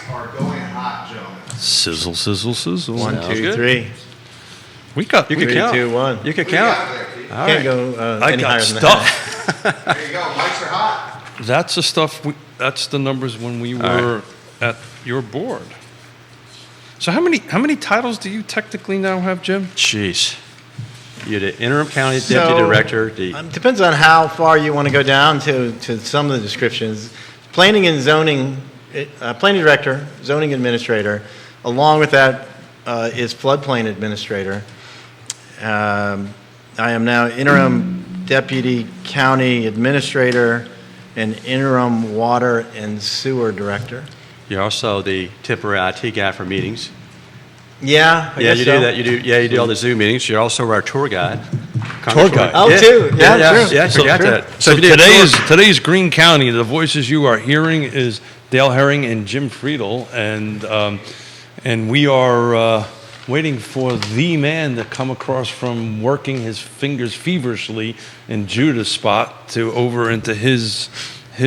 are going hot, gentlemen. Sizzle, sizzle, sizzle. 1, Sounds 2, good. 3. We got. You could 3, count. 2, 1. You could What do you count. got there, Keith? All Can't right. go I any got higher than that. stuff. There you go. Mics are hot. That's the stuff. That's the numbers when we were at your board. So how many titles do you technically now have, Jim? Jeez. You're the interim county deputy So, director. Depends on how far you want to go down to some of the descriptions. Planning and zoning, planning director, zoning administrator. Along with that is floodplain administrator. I am now interim deputy county administrator and interim water and sewer director. You're also the temporary IT guy for meetings. Yeah, I Yeah, guess you so. do that. You do all the Zoom meetings. You're also our tour guide. Tour guide. Oh, too. Yeah, true. Yeah, I forgot True. that. So if you do a tour- today's Greene County. The voices you are hearing is Dale Herring and Jim Frydl, and we are waiting for the man to come across from working his fingers feverishly in Judah's spot to over into his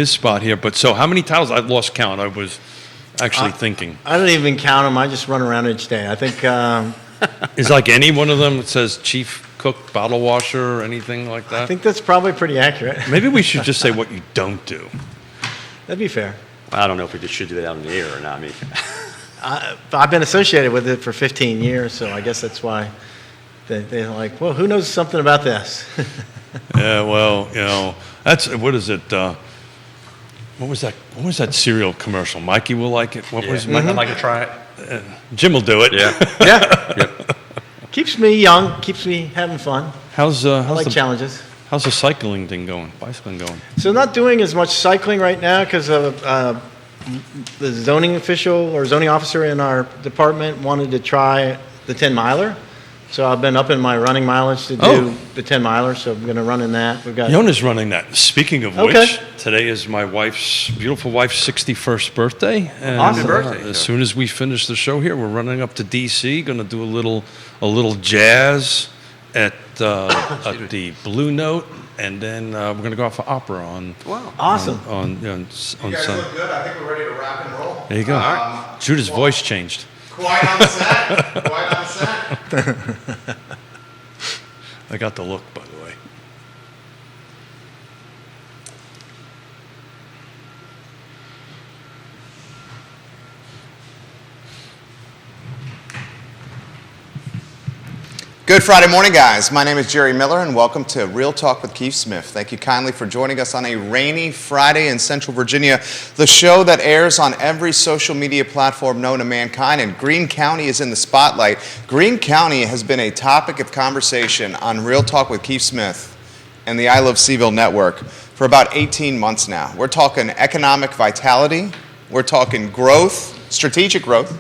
spot here. But so how many titles? I've lost count. I was actually thinking. I don't even count them. I just run around each day. I think Is like any one of them that says chief cook, bottle washer, or anything like that? I think that's probably pretty accurate. Maybe we should just say what you don't do. That'd be fair. I don't know if we should do that on the air or not. I mean, I've been associated with it for 15 years, so I guess that's why they're like, well, who knows something about this? Yeah, well, that's what is it? What was that cereal commercial? Mikey will like it. What was I'd like to try it. Jim will do it. Yeah. Yeah. Keeps me young, keeps me having fun. How's I like the challenges. how's the cycling thing going? Bicycling going? So not doing as much cycling right now because of the zoning official or zoning officer in our department wanted to try the 10-miler. So I've been up in my running mileage to do the 10-miler, so I'm going to run in that. We've got Yona's running that. Speaking of Okay. which, today is my beautiful wife's 61st birthday. And Awesome. Happy birthday. as soon as we finish the show here, we're running up to DC. Going to do a little jazz at the Blue Note, and then we're going to go out for opera on. Wow. awesome. On You guys Sunday. look good. I think we're ready to rock and roll. There you go. Judah's voice changed. Quiet on set. Quiet on set. I got the look, by the way. Good Friday morning, guys. My name is Jerry Miller, and welcome to Real Talk with Keith Smith. Thank you kindly for joining us on a rainy Friday in Central Virginia, the show that airs on every social media platform known to mankind, and Greene County is in the spotlight. Greene County has been a topic of conversation on Real Talk with Keith Smith and the I Love CVille Network for about 18 months now. We're talking economic vitality, we're talking growth, strategic growth,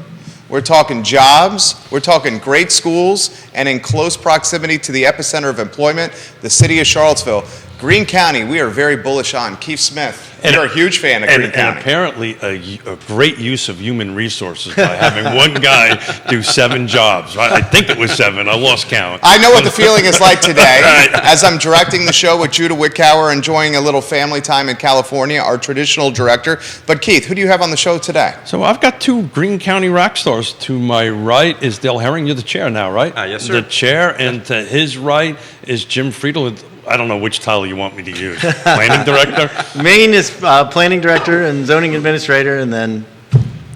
we're talking jobs, we're talking great schools, and in close proximity to the epicenter of employment, the city of Charlottesville. Greene County, we are very bullish on. Keith Smith, you're a huge fan of Greene And County. apparently a great use of human resources by having one guy do 7 jobs. I think it was 7. I lost count. I know what the feeling is like today as I'm directing the show with Judah Wickower, enjoying a little family time in California, our traditional director. But Keith, who do you have on the show today? So I've got 2 Greene County rock stars. To my right is Dale Herring. You're the chair now, right? Yes, sir. The chair, and to his right is Jim Frydl. I don't know which title you want me to use. Planning director? Main is planning director and zoning administrator, and then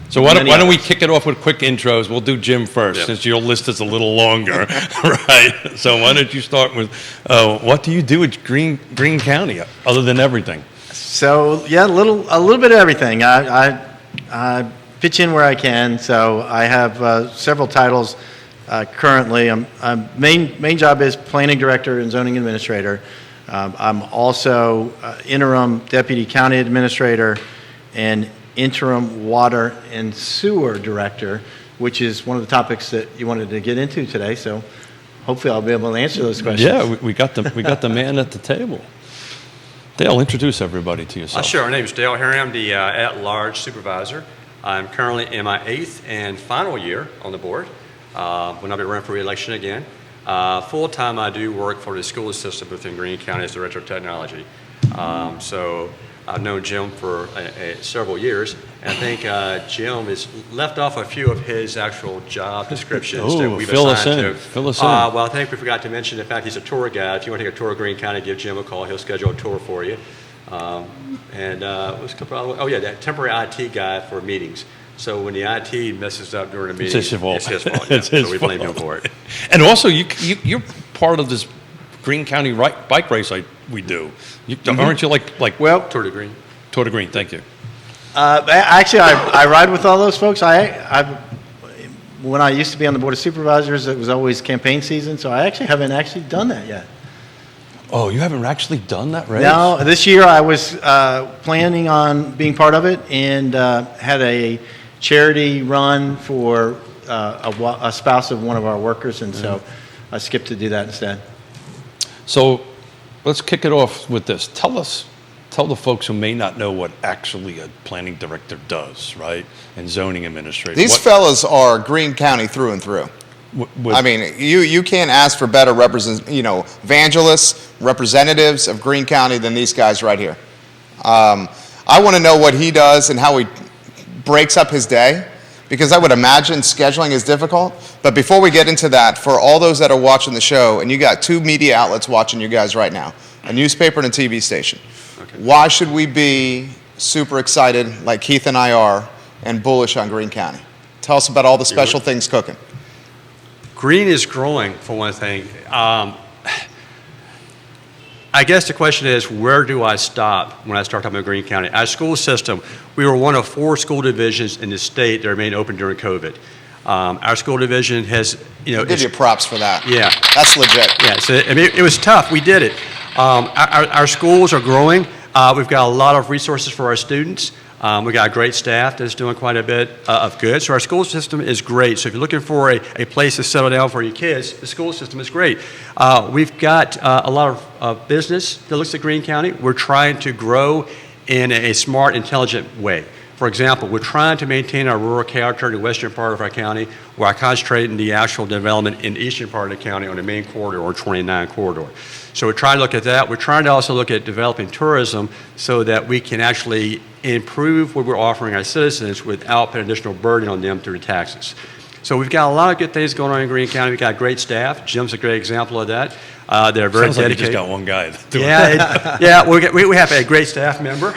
So why Many don't we others. kick it off with quick intros? We'll do Jim first, Yep. since your list is a little longer, right? So why don't you start with, what do you do at Greene County, other than everything? so yeah, a little bit of everything. I pitch in where I can. So I have several titles currently. Main job is planning director and zoning administrator. I'm also interim deputy county administrator and interim water and sewer director, which is one of the topics that you wanted to get into today. So hopefully I'll be able to answer those questions. Yeah, we got the man at the table. Dale, introduce everybody to yourself. Sure. My name is Dale Herring. I'm the at-large supervisor. I'm currently in my 8th and final year on the board. When I'll be running for re-election again. Full-time, I do work for the school system within Greene County as Director of Technology. So I've known Jim for several years, and I think Jim has left off a few of his actual job descriptions that Ooh, we've fill us assigned in. to. Fill us in. Well, I think we forgot to mention the fact he's a tour guide. If you want to take a tour of Greene County, give Jim a call. He'll schedule a tour for you. What's a couple other, that temporary IT guy for meetings. So when the IT messes up during a meeting, It's his fault. It's his fault. It's his so we blame him fault. for it. And also, you're part of this Greene County bike race we do. Aren't you like Well, Tour de Greene. Tour de Greene? Thank you. actually, I ride with all those folks. When I used to be on the Board of Supervisors, it was always campaign season, so I actually haven't actually done that yet. Oh, you haven't actually done that race? No, this year I was planning on being part of it and had a charity run for a spouse of one of our workers, and so I skipped to do that instead. So let's kick it off with this. Tell the folks who may not know what actually a planning director does, right? And zoning administrator. These fellas are Greene County through and through. I mean, you can't ask for better evangelists, representatives of Greene County than these guys right here. I want to know what he does and how he breaks up his day, because I would imagine scheduling is difficult. But before we get into that, for all those that are watching the show, and you got 2 media outlets watching you guys right now, a newspaper and a TV station, why should we be super excited like Keith and I are and bullish on Greene County? Tell us about all the special things cooking. Greene is growing, for one thing. I guess the question is, where do I stop when I start talking about Greene County? Our school system, we were one of 4 school divisions in the state that remained open during COVID. Our school division has, I'll give you props for that. Yeah. That's legit. Yeah, so it was tough. We did it. Our schools are growing. We've got a lot of resources for our students. We've got a great staff that's doing quite a bit of good. So our school system is great. So if you're looking for a place to settle down for your kids, the school system is great. We've got a lot of business that looks at Greene County. We're trying to grow in a smart, intelligent way. For example, we're trying to maintain our rural character in the western part of our county, while concentrating the actual development in the eastern part of the county on the main corridor or 29 corridor. So we're trying to look at that. We're trying to also look at developing tourism so that we can actually improve what we're offering our citizens without putting additional burden on them through taxes. So we've got a lot of good things going on in Greene County. We've got great staff. Jim's a great example of that. They're very Sounds like dedicated. you just got one guy. We have a great staff member.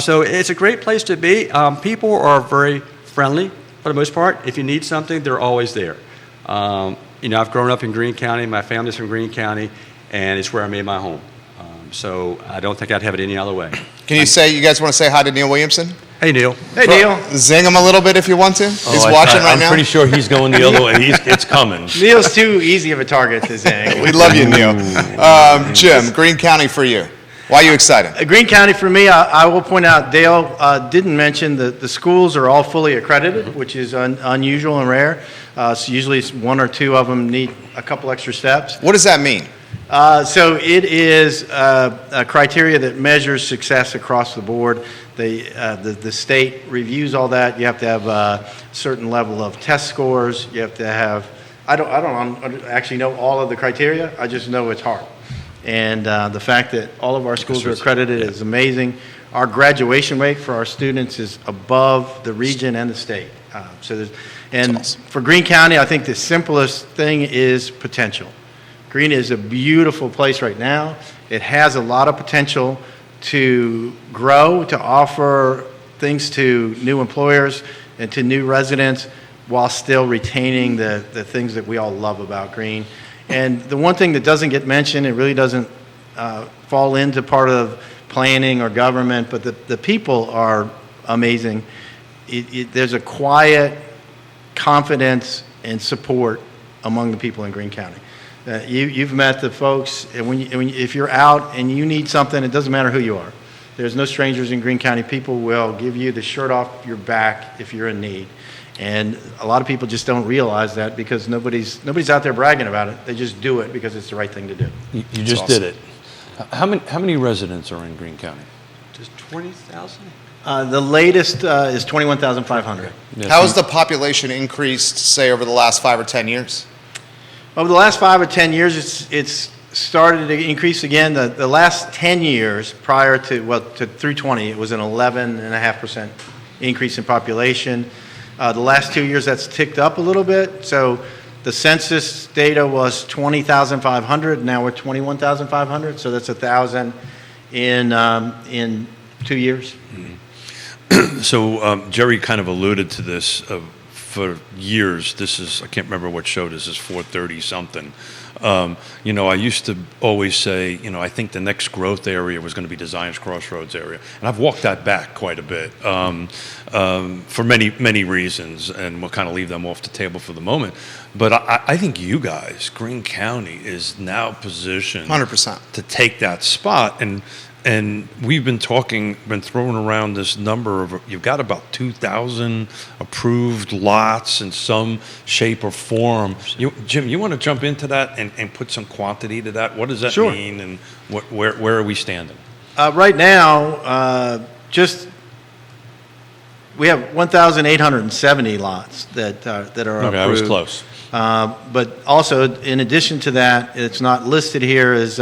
So it's a great place to be. People are very friendly for the most part. If you need something, they're always there. I've grown up in Greene County. My family's from Greene County, and it's where I made my home. So I don't think I'd have it any other way. Can you guys want to say hi to Neil Williamson? Hey, Neil. Hey, Neil. Zing him a little bit if you want to. He's watching right now. I'm pretty sure he's going the other way. It's coming. Neil's too easy of a target to zing. We love you, Neil. Jim, Greene County for you. Why are you excited? Greene County for me, I will point out, Dale didn't mention that the schools are all fully accredited, which is unusual and rare. So usually 1 or 2 of them need a couple extra steps. What does that mean? So it is a criteria that measures success across the board. The state reviews all that. You have to have a certain level of test scores. You have to have, I don't actually know all of the criteria. I just know it's hard. And the fact that all of our schools are accredited is amazing. Our graduation rate for our students is above the region and the state. Awesome. For Greene County, I think the simplest thing is potential. Greene is a beautiful place right now. It has a lot of potential to grow, to offer things to new employers and to new residents while still retaining the things that we all love about Greene. And the one thing that doesn't get mentioned, it really doesn't fall into part of planning or government, but the people are amazing. There's a quiet confidence and support among the people in Greene County. You've met the folks, and if you're out and you need something, it doesn't matter who you are. There's no strangers in Greene County. People will give you the shirt off your back if you're in need. And a lot of people just don't realize that because nobody's out there bragging about it. They just do it because it's the right thing to do. You just did it. How many residents are in Greene County? Just 20,000? The latest is 21,500. Yeah, How has the population increased, say, over the last 5 or 10 years? Over the last 5 or 10 years, it's started to increase again. The last 10 years prior to through 20, it was an 11.5% increase in population. The last 2 years, that's ticked up a little bit. So the census data was 20,500. Now we're 21,500. So that's 1,000 in 2 years. So Jerry kind of alluded to this for years. I can't remember what show this is, 430 something. I used to always say, I think the next growth area was going to be the Zions Crossroads area. And I've walked that back quite a bit for many, many reasons, and we'll kind of leave them off the table for the moment. But I think you guys, Greene County, is now positioned 100% to take that spot. And we've been throwing around this number of, you've got about 2,000 approved lots in some shape or form. Jim, you want to jump into that and put some quantity to that? What does that Sure. mean, and where are we standing? Right now, we have 1,870 lots that are approved. Okay, I was close. But also, in addition to that, it's not listed here as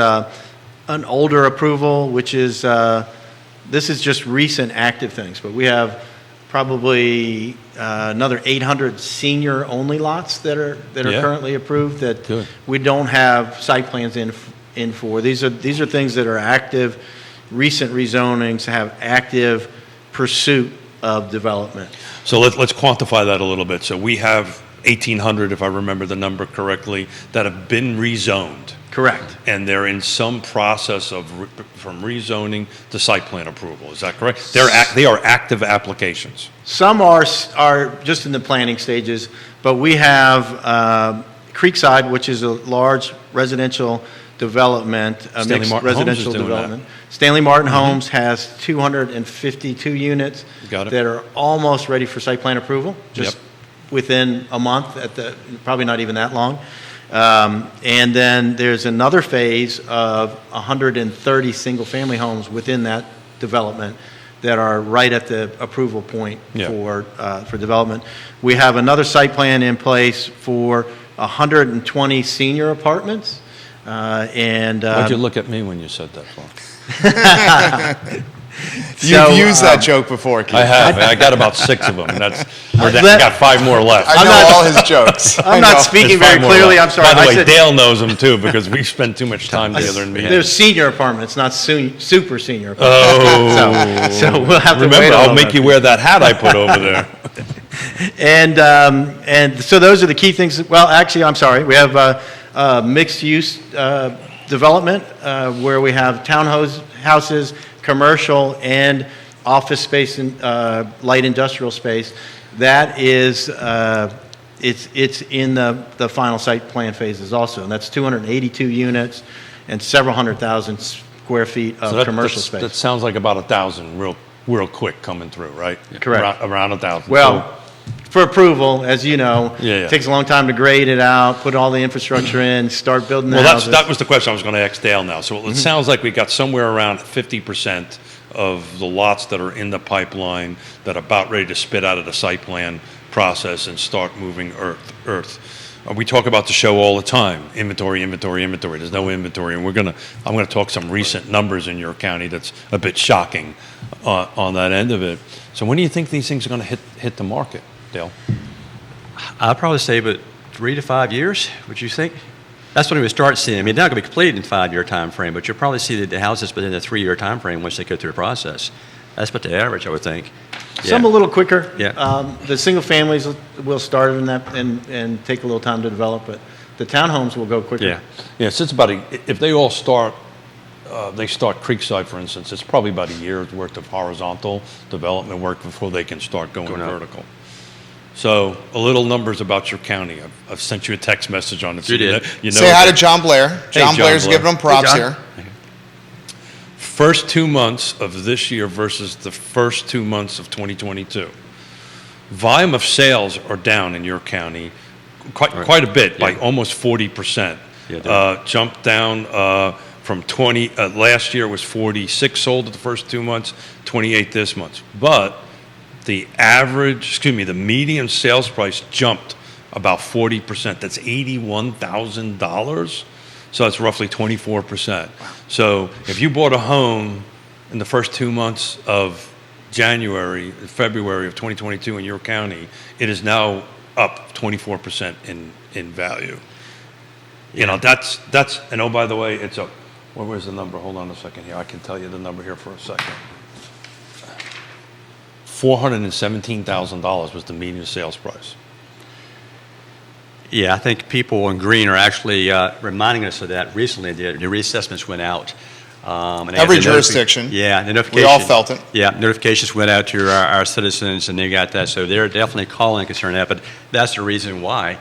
an older approval, which is, this is just recent active things, but we have probably another 800 senior-only lots that are Yeah. currently approved that Good. we don't have site plans in for. These are things that are active, recent rezonings, have active pursuit of development. So let's quantify that a little bit. So we have 1,800, if I remember the number correctly, that have been rezoned. Correct. And they're in some process of from rezoning to site plan approval. Is that correct? They are active applications. Some are just in the planning stages, but we have Creekside, which is a large residential development, a Stanley mixed Martin Homes is residential doing development. Stanley Martin Homes has 252 units Got it. that are almost ready for site plan approval, just Yep. within a month, probably not even that long. And then there's another phase of 130 single-family homes within that development that are right at the approval point Yeah. for development. We have another site plan in place for 120 senior apartments. Why'd you look at me when you said that, Paul? You've used that joke before, Keith. I have. I got about 6 of them. I Let- got 5 more left. I know all his jokes. I'm not speaking There's very 5 more clearly, left. I'm sorry. By the I way, said- Dale knows them too, because we spend too much time together in meetings. There's senior apartments, not super senior Oh. apartments. So we'll have to wait Remember, a I'll little make bit. you wear that hat I put over there. And so those are the key things. Well, actually, I'm sorry. We have mixed-use development where we have townhouses, commercial, and office space and light industrial space. That is, it's in the final site plan phases also, and that's 282 units and several 100,000 square feet of commercial space. That sounds like about 1,000 real quick coming through, right? Correct. Around 1,000. Well, for approval, as you know, Yeah. it takes a long time to grade it out, put all the infrastructure in, start building the Well, houses. that was the question I was going to ask Dale now. So it sounds like we got somewhere around 50% of the lots that are in the pipeline that are about ready to spit out of the site plan process and start moving earth. We talk about the show all the time, inventory. There's no inventory, and I'm going to talk some recent numbers in your county that's a bit shocking on that end of it. So when do you think these things are going to hit the market, Dale? I'd probably say about 3 to 5 years, would you think? That's when we would start seeing. I mean, they're not going to be completed in a 5-year time frame, but you'll probably see the houses within a 3-year time frame once they go through the process. That's about the average, I would think. Some a little quicker. Yeah. The single families will start in that and take a little time to develop, but the townhomes will go quicker. Yeah. Yeah, so it's about if they all start, they start Creekside, for instance, it's probably about a year's worth of horizontal development work before they can start going Going up. vertical. So a little numbers about your county. I've sent you a text message on it. So You did. You know Say hi to that. John Blair. Hey, John John Blair's Blair. giving him props Hey, John. here. First 2 months of this year versus the first 2 months of 2022. Volume of sales are down in your county quite a bit, by almost 40%. Yeah, Jumped down from 20, last year was 46 sold in the first 2 months, 28 this month. But the median sales price jumped about 40%. That's $81,000. So that's roughly 24%. So if you bought a home in the first 2 months of February of 2022 in your county, it is now up 24% in value. You know, that's, and oh, by the way, it's up. Where's the number? Hold on a second here. I can tell you the number here for a second. $417,000 was the median sales price. Yeah, I think people in Greene are actually reminding us of that recently. The reassessments went out. And they Every got the jurisdiction. Yeah, the notification. We all felt it. Yeah, notifications went out to our citizens, and they got that. So they're definitely calling concern that. But that's the reason why.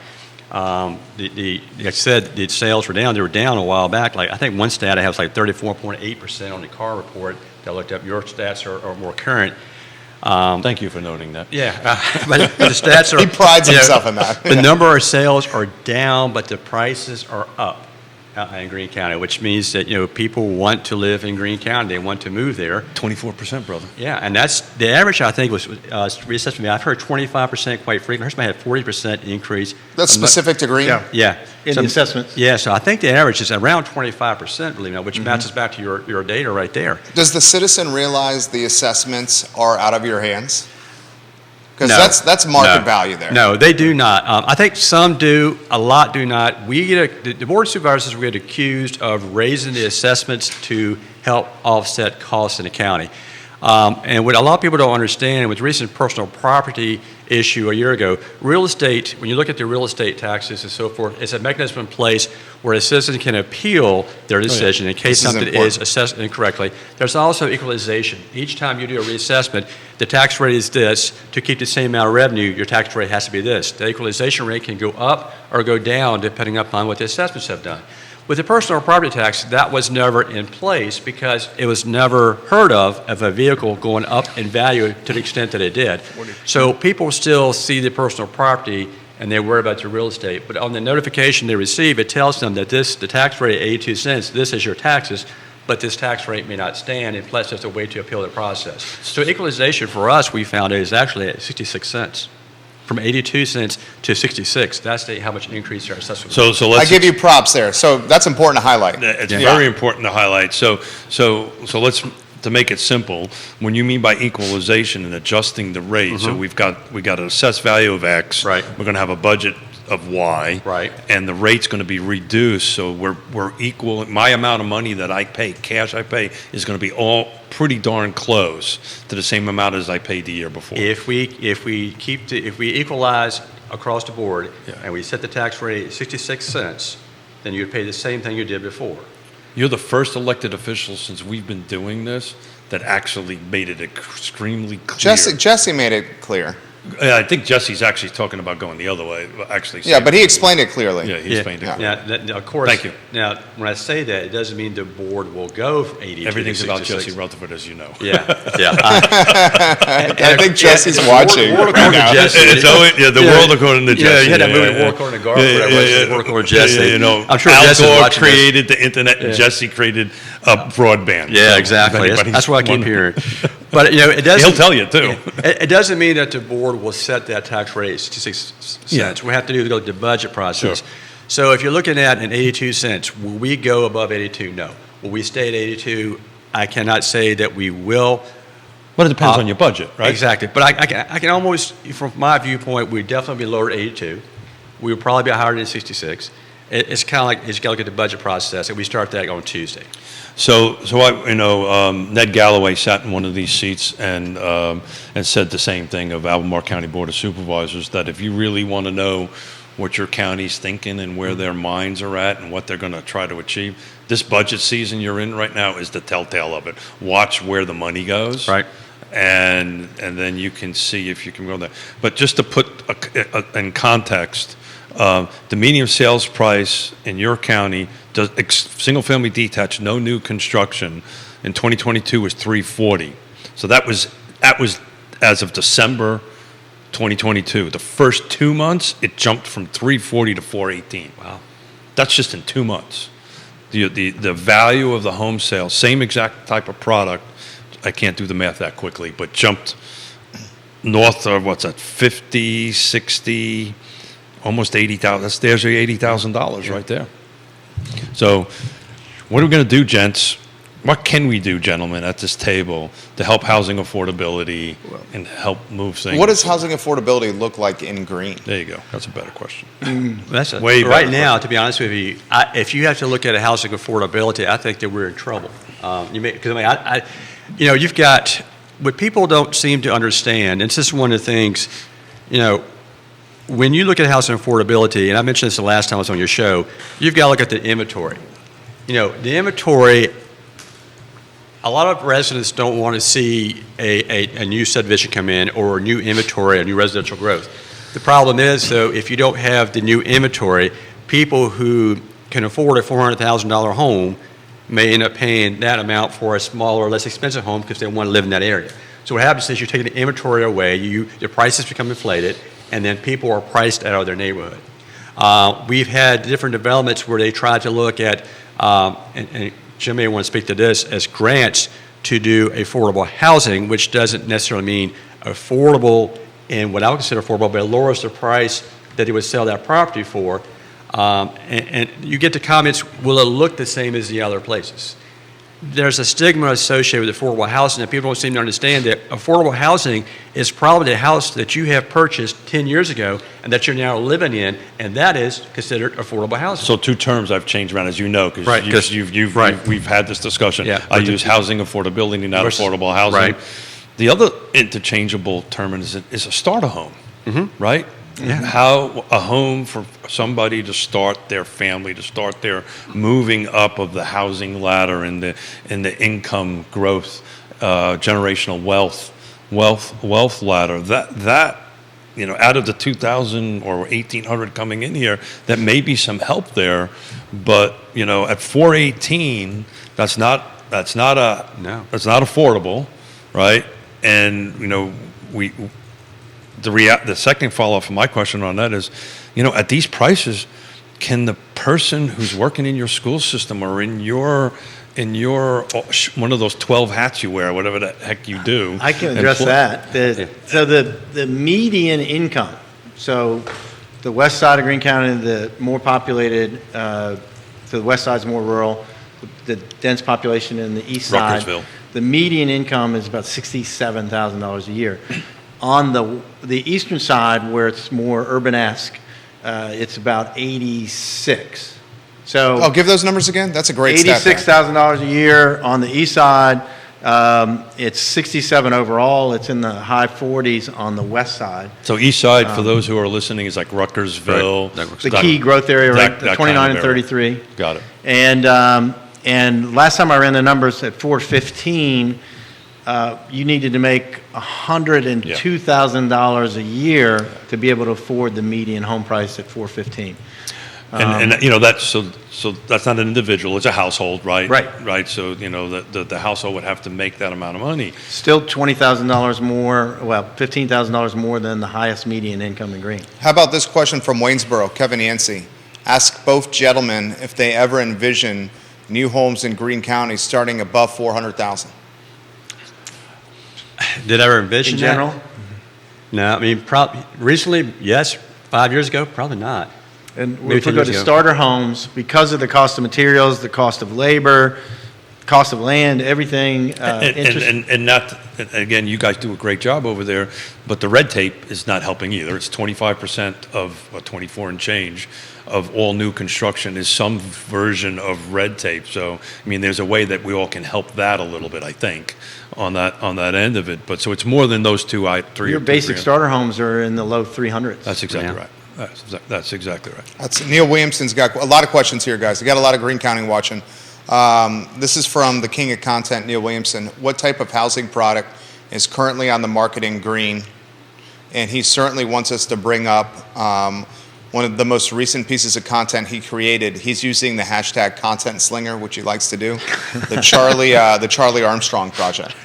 Like I said, the sales were down. They were down a while back. Like I think one stat I have was like 34.8% on the car report that I looked up. Your stats are more current. Thank you for noting that. Yeah, but the stats are. He prides himself in that. The number of sales are down, but the prices are up in Greene County, which means that people want to live in Greene County. They want to move there. 24%, brother. Yeah, and that's the average. I think was reassessed me. I've heard 25% quite frequently. I heard somebody had 40% increase. That's specific to Greene? Yeah. In the assessments. Yeah, so I think the average is around 25%, believe it or not, which matches back to your data right there. Does the citizen realize the assessments are out of your hands? Because No. that's market No. value there. No, they do not. I think some do, a lot do not. The Board of Supervisors, we get accused of raising the assessments to help offset costs in the county. And what a lot of people don't understand, with the recent personal property issue a year ago, real estate, when you look at the real estate taxes and so forth, it's a mechanism in place where a citizen can appeal their decision in case This is something important. is assessed incorrectly. There's also equalization. Each time you do a reassessment, the tax rate is this. To keep the same amount of revenue, your tax rate has to be this. The equalization rate can go up or go down depending upon what the assessments have done. With the personal property tax, that was never in place because it was never heard of a vehicle going up in value to the extent that it did. So people still see the personal property and they worry about the real estate. But on the notification they receive, it tells them that the tax rate at 82 cents, this is your taxes, but this tax rate may not stand, and plus there's a way to appeal the process. So equalization for us, we found, is actually at 66 cents. From 82 cents to 66. That's how much increase our assessment. So let's. I give you props there. So that's important to highlight. It's very important to highlight. So let's, to make it simple, when you mean by equalization and adjusting the rate, so we got an assessed value of X. Right. We're going to have a budget of Y. Right. And the rate's going to be reduced, so we're equal. My amount of money that I pay, cash I pay, is going to be all pretty darn close to the same amount as I paid the year before. If we equalize across the board and we set the tax rate at 66 cents, then you'd pay the same thing you did before. You're the first elected official since we've been doing this that actually made it extremely clear. Jesse made it clear. I think Jesse's actually talking about going the other way. Actually, Yeah, but he explained it clearly. Yeah, he explained it. Now, of course. Thank you. Now, when I say that, it doesn't mean the board will go from 82 Everything's to about 66. Jesse Rutherford, as you know. Yeah. I think Jesse's watching. World according to Jesse. The world according to Jesse. Yeah, you had that movie, World According to Garth, whatever it was, World According to Jesse. I'm sure Al Jesse's Gore watching this. created the internet, and Jesse created broadband. Yeah, So, exactly. if anybody's That's what I keep wondering. hearing. But it doesn't. He'll tell you too. It doesn't mean that the board will set that tax rate at 66 cents. We have to go through the budget process. Sure. So if you're looking at an 82 cents, will we go above 82? No. Will we stay at 82? I cannot say that we will. But it depends on your budget, right? Exactly. But I can almost, from my viewpoint, we'd definitely be lower at 82. We would probably be higher than 66. It's kind of like, you just got to look at the budget process, and we start that on Tuesday. So Ned Galloway sat in one of these seats and said the same thing of Albemarle County Board of Supervisors, that if you really want to know what your county's thinking and where their minds are at and what they're going to try to achieve, this budget season you're in right now is the telltale of it. Watch where the money goes. Right. And then you can see if you can go there. But just to put in context, the median sales price in your county, single-family detached, no new construction, in 2022 was $340. So that was as of December 2022. The first 2 months, it jumped from $340 to $418. Wow. That's just in 2 months. The value of the home sale, same exact type of product, I can't do the math that quickly, but jumped north of, what's that, 50, 60, almost $80,000. There's your $80,000 right there. So what are we going to do, gents? What can we do, gentlemen, at this table to help housing affordability and help move things? What does housing affordability look like in Greene? There you go. That's a better question. That's Way right better now, question. to be honest with you, if you have to look at a housing affordability, I think that we're in trouble. Because you've got what people don't seem to understand, and this is one of the things, when you look at housing affordability, and I mentioned this the last time I was on your show, you've got to look at the inventory. The inventory. A lot of residents don't want to see a new subdivision come in or a new inventory, a new residential growth. The problem is, though, if you don't have the new inventory, people who can afford a $400,000 home may end up paying that amount for a smaller, less expensive home because they want to live in that area. So what happens is you're taking the inventory away, the prices become inflated, and then people are priced out of their neighborhood. We've had different developments where they try to look at, and Jim may want to speak to this, as grants to do affordable housing, which doesn't necessarily mean affordable in what I would consider affordable, but it lowers the price that they would sell that property for. And you get the comments, will it look the same as the other places? There's a stigma associated with affordable housing that people don't seem to understand, that affordable housing is probably the house that you have purchased 10 years ago and that you're now living in, and that is considered affordable housing. So two terms I've changed around, as you know, because Right. we've had this discussion. Yeah. I use housing affordability, not Versus- affordable housing. right. The other interchangeable term is a starter home, right? Yeah. How a home for somebody to start their family, to start their moving up of the housing ladder and the income growth, generational wealth ladder. That out of the 2,000 or 1,800 coming in here, that may be some help there, but at 418, that's not affordable, right? And the second follow-up from my question on that is, at these prices, can the person who's working in your school system or in your one of those 12 hats you wear, whatever the heck you do? I can address that. So the median income, so the west side of Greene County, the more populated, so the west side's more rural, the dense population in the east side. Ruckersville. The median income is about $67,000 a year. On the eastern side, where it's more urban-esque, it's about 86. So Give those numbers again. That's a great stat. $86,000 a year on the east side. It's 67 overall. It's in the high 40s on the west side. So east side, for those who are listening, is like Ruckersville. The key growth area, right? that 29 kind and of area. 33. Got it. And last time I ran the numbers at 415, you needed to make $102,000 a year to be able to afford the median home price at 415. And that's so that's not an individual; it's a household, right? Right. So the household would have to make that amount of money. Still $20,000 more, well, $15,000 more than the highest median income in Greene. How about this question from Waynesboro, Kevin Yancey? Ask both gentlemen if they ever envision new homes in Greene County starting above 400,000. Did I ever envision In that? general? No, I mean, recently, yes. 5 years ago, probably not. And Maybe if we 10 go years to ago. starter homes, because of the cost of materials, the cost of labor, cost of land, everything, interest. And not again, you guys do a great job over there, but the red tape is not helping either. It's 25% of 24 and change of all new construction is some version of red tape. So I mean, there's a way that we all can help that a little bit, I think, on that end of it. But so it's more than those three. Your basic starter homes are in the low 300s. That's exactly Yeah. right. That's exactly right. That's Neil Williamson's got a lot of questions here, guys. We got a lot of Greene County watching. This is from the king of content, Neil Williamson. What type of housing product is currently on the market in Greene? And he certainly wants us to bring up one of the most recent pieces of content he created. He's using the hashtag content slinger, which he likes to do. The Charlie Armstrong project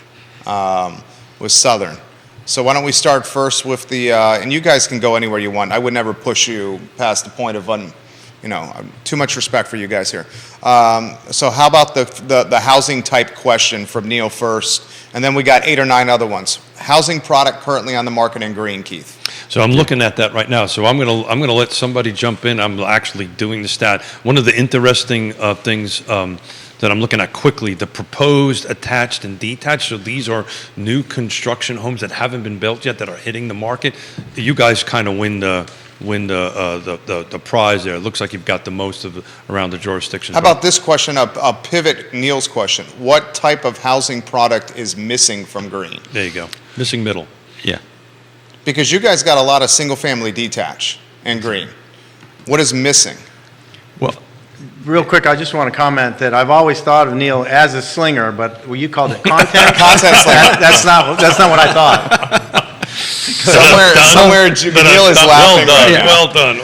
with Southern. So why don't we start first with and you guys can go anywhere you want. I would never push you past the point of, too much respect for you guys here. So how about the housing type question from Neil first, and then we got 8 or 9 other ones. housing product currently on the market in Greene, Keith? So I'm looking at that right now. So I'm gonna let somebody jump in. I'm actually doing the stat. One of the interesting things that I'm looking at quickly, the proposed attached and detached. So these are new construction homes that haven't been built yet that are hitting the market. You guys kind of win the prize there. It looks like you've got the most of around the jurisdiction. How about this question? I'll pivot Neil's question. What type of housing product is missing from Greene? There you go. Missing middle. Yeah. Because you guys got a lot of single-family detached in Greene. What is missing? Well, Real quick, I just want to comment that I've always thought of Neil as a slinger, but you called it content. Content slinger. That's not what I thought. Somewhere Neil is laughing. Well done.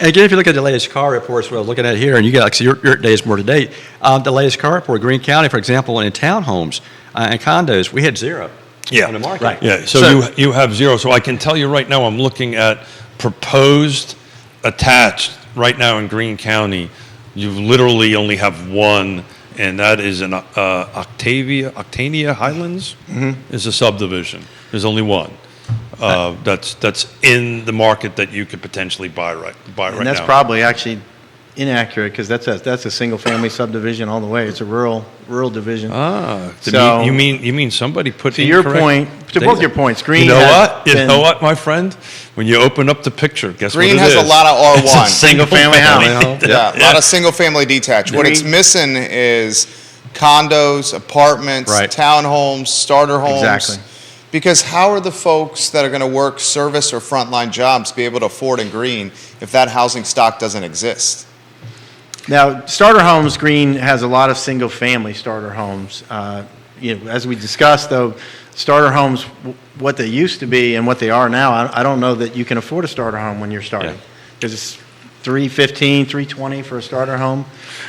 Again, if you look at the latest car reports, we're looking at here, and you got, like, so your day is more to date. The latest car report, Greene County, for example, in townhomes and condos, we had 0 on the market. Right. Yeah, so you have 0. So I can tell you right now, I'm looking at proposed attached right now in Greene County. You literally only have 1, and that is an Octavia Highlands is a subdivision. There's only 1. That's in the market that you could potentially buy right now. And that's probably actually inaccurate because that's a single-family subdivision all the way. It's a rural division. So you mean somebody put to your point, to both your points, Greene. You know what, my friend? When you open up the picture, guess Greene what it is? has a lot of R1. It's a single-family house. Yeah, a lot of single-family detached. What it's missing is condos, apartments, townhomes, starter homes. Exactly. Because how are the folks that are going to work service or frontline jobs be able to afford in Greene if that housing stock doesn't exist? Now, starter homes, Greene has a lot of single-family starter homes. As we discussed, though, starter homes, what they used to be and what they are now, I don't know that you can afford a starter home when you're starting. Because it's $315,000, $320,000 for a starter home.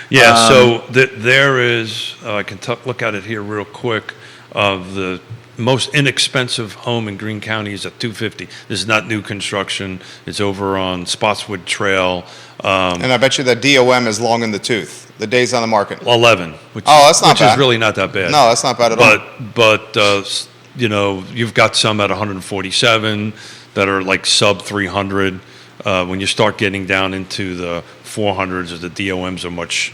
Yeah, so there is, I can look at it here real quick, the most inexpensive home in Greene County is at $250,000. This is not new construction. It's over on Spotswood Trail. And I bet you the DOM is long in the tooth. The days on the market. 11. Which that's not bad. Which is really not that bad. No, that's not bad at all. But you've got some at 147 that are like sub 300. When you start getting down into the 400s, the DOMs are much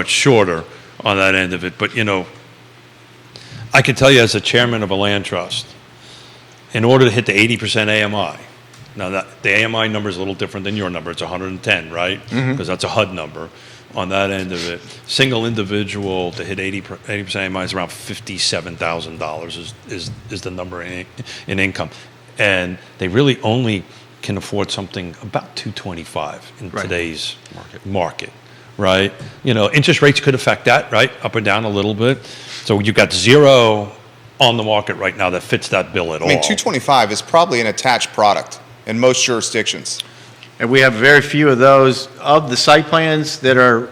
shorter on that end of it. But I can tell you as a chairman of a land trust, in order to hit the 80% AMI, now the AMI number is a little different than your number. It's 110, right? Because that's a HUD number on that end of it. Single individual to hit 80% AMI is around $57,000 is the number in income. And they really only can afford something about $225 in today's market, right? Interest rates could affect that, right? Up or down a little bit. So you've got 0 on the market right now that fits that bill at all. I mean, $225 is probably an attached product in most jurisdictions. And we have very few of those. Of the site plans that are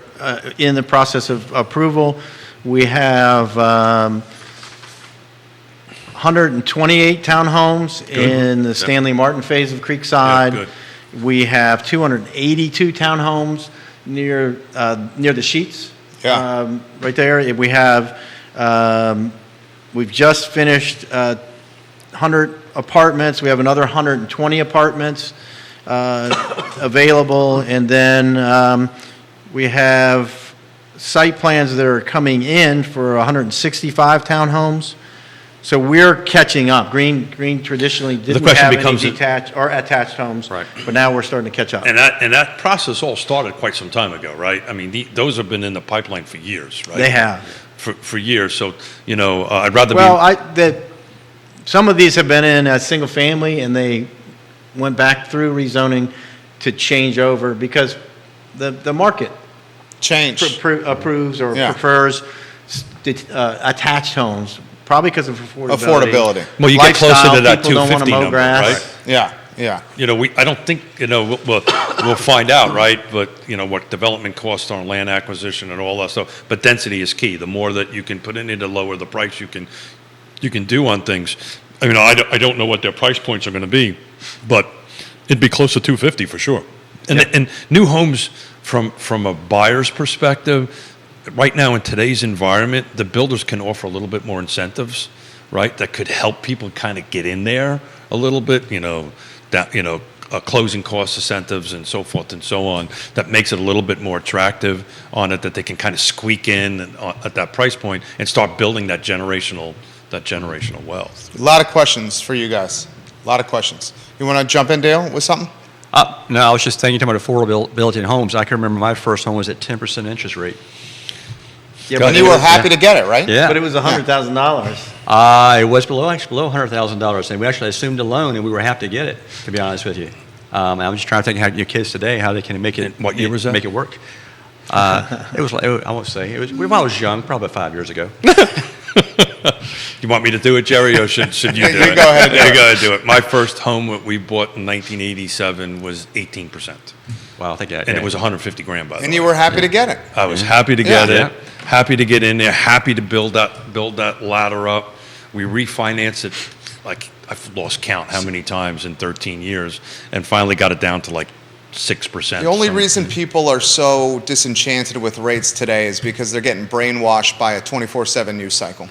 in the process of approval, we have 128 townhomes in the Stanley Martin phase of Creekside. We have 282 townhomes near the Sheets. Right there. We have we've just finished 100 apartments. We have another 120 apartments available, and then we have site plans that are coming in for 165 townhomes. So we're catching up. Greene traditionally didn't have any detached or attached homes, but now we're starting to catch up. And that process all started quite some time ago, right? I mean, those have been in the pipeline for years, right? They have. For years. So, I'd rather some of these have been in as single family, and they went back through rezoning to change over because the market approves or prefers attached homes. Probably because of affordability. Well, you get closer to that 250 number, grass. right? Yeah. I don't think, we'll find out, right? But, what development costs on land acquisition and all that stuff. But density is key. The more that you can put in it, the lower the price you can do on things. I mean, I don't know what their price points are going to be, but it'd be close to 250 for sure. And new homes from a buyer's perspective, right now in today's environment, the builders can offer a little bit more incentives right? That could help people kind of get in there a little bit, closing cost incentives and so forth and so on, that makes it a little bit more attractive on it, that they can kind of squeak in at that price point and start building that generational wealth. A lot of questions for you guys. A lot of questions. You want to jump in, Dale, with something? No, I was just thinking about affordability in homes. I can remember my first home was at 10% interest rate. Yeah, And you were happy to get it, right? Yeah. But it was $100,000. It was below $100,000, and we actually assumed a loan, and we were happy to get it, to be honest with you. I'm just trying to think how your kids today, how they can make it. What year was that? Make it work. It was. I won't say. It was when I was young, probably 5 years ago. You want me to do it, Jerry, or should you do You it? go ahead and do You it. go ahead and do it. My first home that we bought in 1987 was 18%. Wow, I think that. And it was 150 grand, by the way. And you were happy to get it. I was happy to get Yeah. it, happy to get in there, happy to build that ladder up. We refinanced it, like I've lost count how many times in 13 years, and finally got it down to like 6%. The only reason people are so disenchanted with rates today is because they're getting brainwashed by a 24/7 news cycle.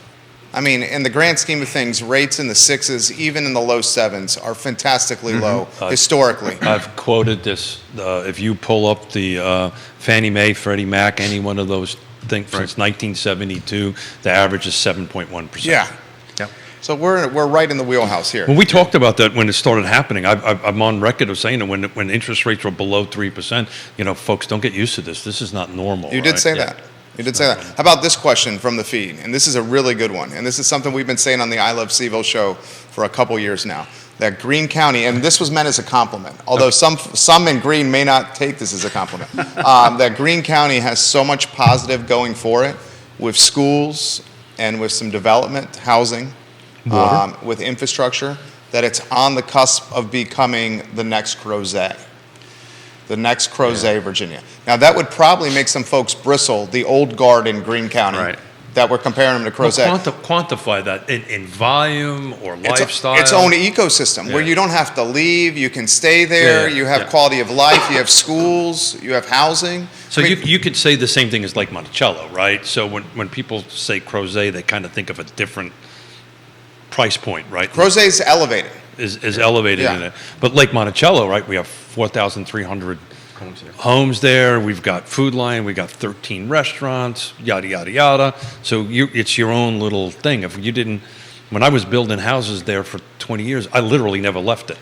I mean, in the grand scheme of things, rates in the 6s, even in the low 7s, are fantastically low historically. I've quoted this. If you pull up the Fannie Mae, Freddie Mac, any one of those things since 1972, the average is 7.1%. Yeah. So we're right in the wheelhouse here. Well, we talked about that when it started happening. I'm on record of saying that when interest rates were below 3%, folks, don't get used to this. This is not normal. You did right? say that. You did say that. How about this question from the feed? And this is a really good one. And this is something we've been saying on the I Love CVille show for a couple years now. That Greene County, and this was meant as a compliment, although some in Greene may not take this as a compliment, that Greene County has so much positive going for it with schools and with some development, housing, with infrastructure, that it's on the cusp of becoming the next Crozet. The next Crozet, Virginia. Now, that would probably make some folks bristle, the old guard in Greene County, Right. that we're comparing them to Crozet. Well, quantify that in volume or lifestyle. Its own ecosystem where you don't have to leave, you can stay there, you have quality of life, you have schools, you have housing. So you could say the same thing as Lake Monticello, right? So when people say Crozet, they kind of think of a different price point, right? Crozet's elevated. Is elevated in Yeah. it. But Lake Monticello, right, we have 4,300 homes there. We've got Food Lion, we've got 13 restaurants, yada, yada, yada. So it's your own little thing. When I was building houses there for 20 years, I literally never left it.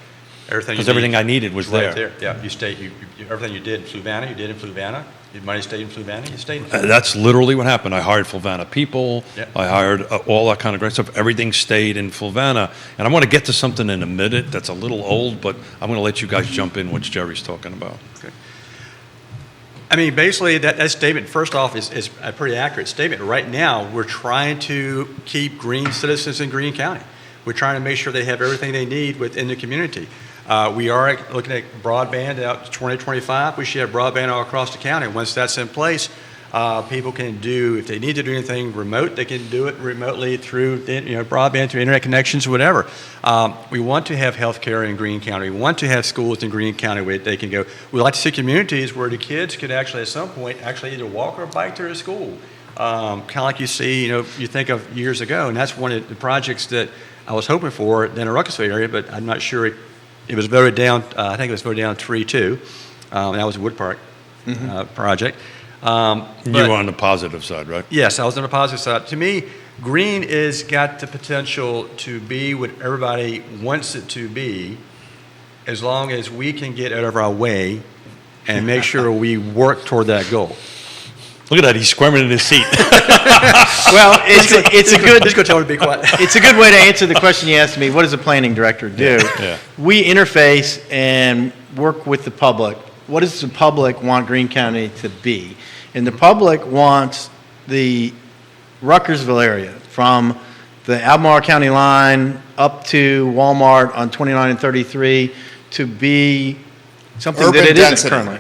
Because everything I needed was right there. Yeah, you stayed. Everything you did in Fluvanna, you did in Fluvanna. Your money stayed in Fluvanna, you stayed in Fluvanna. That's literally what happened. I hired Fluvanna people. Yeah. I hired all that kind of great stuff. Everything stayed in Fluvanna. And I want to get to something in a minute that's a little old, but I'm going to let you guys jump in what Jerry's talking about. Okay. I mean, basically, that statement, first off, is a pretty accurate statement. Right now, we're trying to keep Greene citizens in Greene County. We're trying to make sure they have everything they need within the community. We are looking at broadband out to 2025. We should have broadband all across the county. Once that's in place, people can do, if they need to do anything remote, they can do it remotely through broadband, through internet connections, whatever. We want to have health care in Greene County. We want to have schools in Greene County where they can go. We like to see communities where the kids could actually, at some point, actually either walk or bike to school. Kind of like you see, you think of years ago, and that's one of the projects that I was hoping for in the Ruckersville area, but I'm not sure it was voted down. I think it was voted down 3-2. That was a Wood Park project. You were on the positive side, right? Yes, I was on the positive side. To me, Greene has got the potential to be what everybody wants it to be, as long as we can get out of our way and make sure we work toward that goal. Look at that, he's squirming in his seat. Well, it's a good. Just go tell him to be quiet. It's a good way to answer the question you asked me. What does a planning director do? Yeah. We interface and work with the public. What does the public want Greene County to be? And the public wants the Ruckersville area, from the Albemarle County line up to Walmart on 29 and 33, to be something Urban that it density. isn't currently.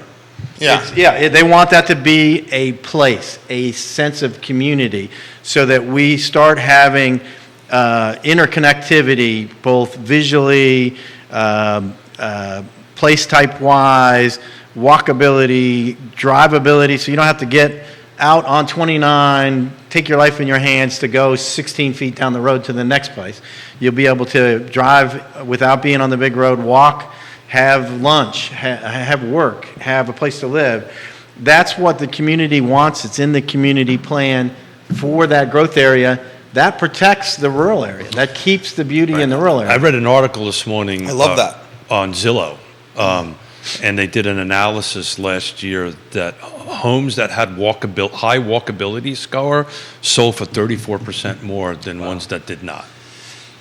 Yeah. They want that to be a place, a sense of community, so that we start having interconnectivity, both visually, place type wise, walkability, drivability, so you don't have to get out on 29, take your life in your hands to go 16 feet down the road to the next place. You'll be able to drive without being on the big road, walk, have lunch, have work, have a place to live. That's what the community wants. It's in the community plan for that growth area. That protects the rural area. That keeps the beauty in the rural area. I read an article this morning. I love that. On Zillow. And they did an analysis last year that homes that had high walkability score sold for 34% more than ones that did not.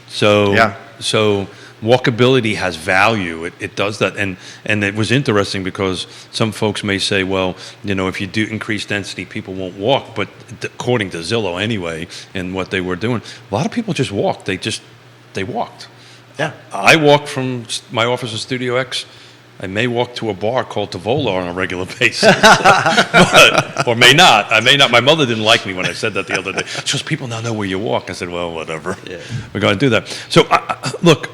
So, so walkability has value. It does that. And it was interesting because some folks may say, well, if you do increase density, people won't walk. But according to Zillow anyway, and what they were doing, a lot of people just walked. They walked. Yeah. I walk from my office to Studio X. I may walk to a bar called Tavola on a regular basis, or may not. I may not. My mother didn't like me when I said that the other day. She goes, people now know where you walk. I said, well, whatever. Yeah. We're going to do that. So, look,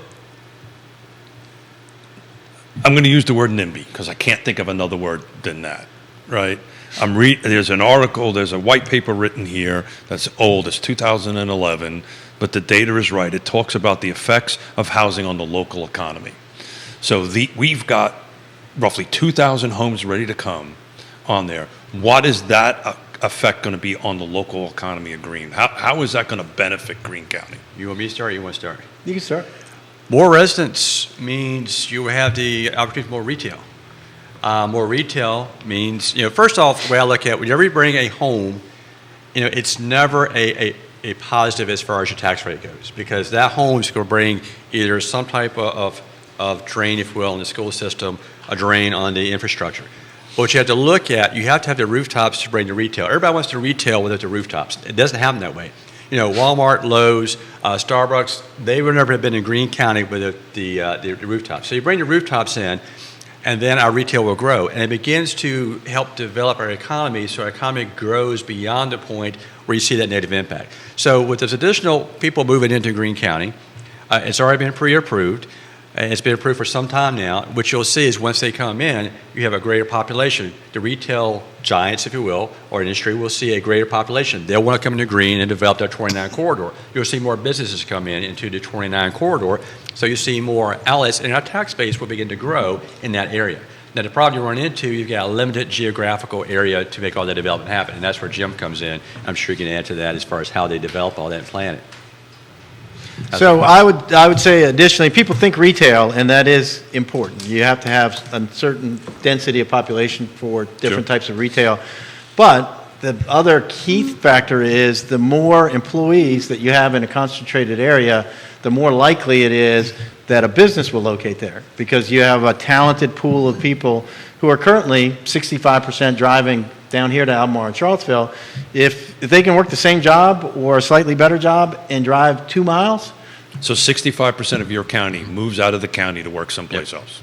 I'm going to use the word NIMBY because I can't think of another word than that, right? There's an article, there's a white paper written here that's old. It's 2011, but the data is right. It talks about the effects of housing on the local economy. So we've got roughly 2,000 homes ready to come on there. What is that effect going to be on the local economy of Greene? How is that going to benefit Greene County? You want me to start or you want to start? You can start. More residents means you have the opportunity for more retail. More retail means, first off, the way I look at it, whenever you bring a home, it's never a positive as far as your tax rate goes, because that home is going to bring either some type of drain, if you will, in the school system, a drain on the infrastructure. But what you have to look at, you have to have the rooftops to bring the retail. Everybody wants to retail without the rooftops. It doesn't happen that way. Walmart, Lowe's, Starbucks, they would never have been in Greene County with the rooftops. So you bring the rooftops in, and then our retail will grow. And it begins to help develop our economy, so our economy grows beyond the point where you see that negative impact. So with those additional people moving into Greene County, it's already been pre-approved. And it's been approved for some time now. What you'll see is once they come in, you have a greater population. The retail giants, if you will, or industry will see a greater population. They'll want to come into Greene and develop their 29 corridor. You'll see more businesses come into the 29 corridor. So you see more outlets, and our tax base will begin to grow in that area. Now, the problem you run into, you've got a limited geographical area to make all that development happen, and that's where Jim comes in. I'm sure you can add to that as far as how they develop all that and plan it. So I would say additionally, people think retail, and that is important. You have to have a certain density of population for different types of retail. But the other key factor is the more employees that you have in a concentrated area, the more likely it is that a business will locate there, because you have a talented pool of people who are currently 65% driving down here to Albemarle and Charlottesville. If they can work the same job or a slightly better job and drive 2 miles. So 65% of your county moves out of the county to work someplace else.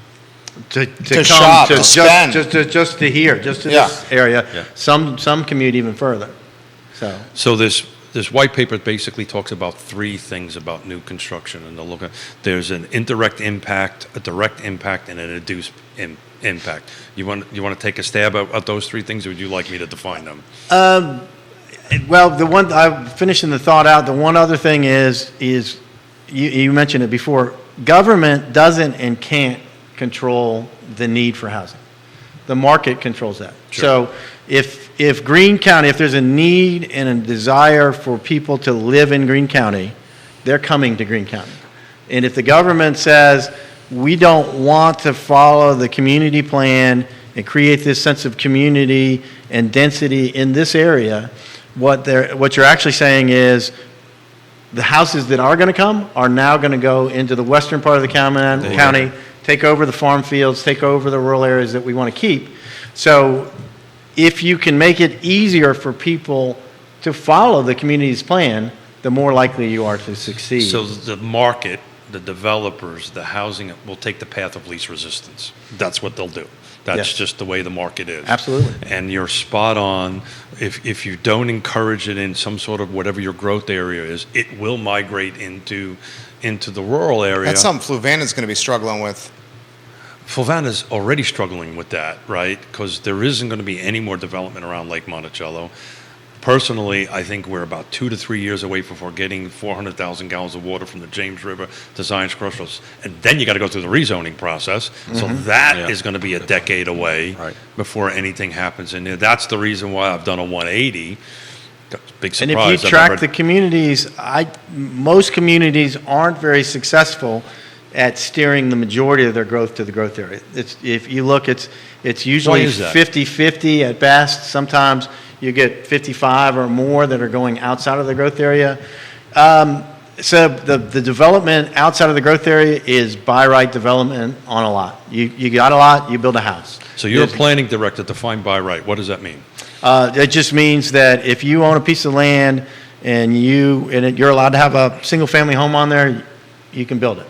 To shop, come, to spend. just to here, just to this area. Yeah. Some commute even further. So this white paper basically talks about 3 things about new construction, and there's an indirect impact, a direct impact, and an induced impact. You want to take a stab at those 3 things, or would you like me to define them? Well, the one I'm finishing the thought out. The one other thing is you mentioned it before. Government doesn't and can't control the need for housing. The market controls that. Sure. So if Greene County, if there's a need and a desire for people to live in Greene County, they're coming to Greene County. And if the government says, we don't want to follow the community plan and create this sense of community and density in this area, what you're actually saying is the houses that are going to come are now going to go into the western part of the county, take over the farm fields, take over the rural areas that we want to keep. So if you can make it easier for people to follow the community's plan, the more likely you are to succeed. So the market, the developers, the housing will take the path of least resistance. That's what they'll do. That's just the way the market is. Absolutely. And you're spot on. If you don't encourage it in some sort of whatever your growth area is, it will migrate into the rural area. That's something Fluvanna's going to be struggling with. Fulvana's already struggling with that, right? Because there isn't going to be any more development around Lake Monticello. Personally, I think we're about 2 to 3 years away from getting 400,000 gallons of water from the James River to Zions Crossroads. And then you got to go through the rezoning process. So that is going to be a decade away before anything happens in there. That's the reason why I've done a 180. Big surprise. And if you track the communities, most communities aren't very successful at steering the majority of their growth to the growth area. If you look, it's usually 50-50 at best. Sometimes you get 55 or more that are going outside of the growth area. So the development outside of the growth area is by right development on a lot. You got a lot, you build a house. So you're a planning director, define by right. What does that mean? It just means that if you own a piece of land and you're allowed to have a single family home on there, you can build it.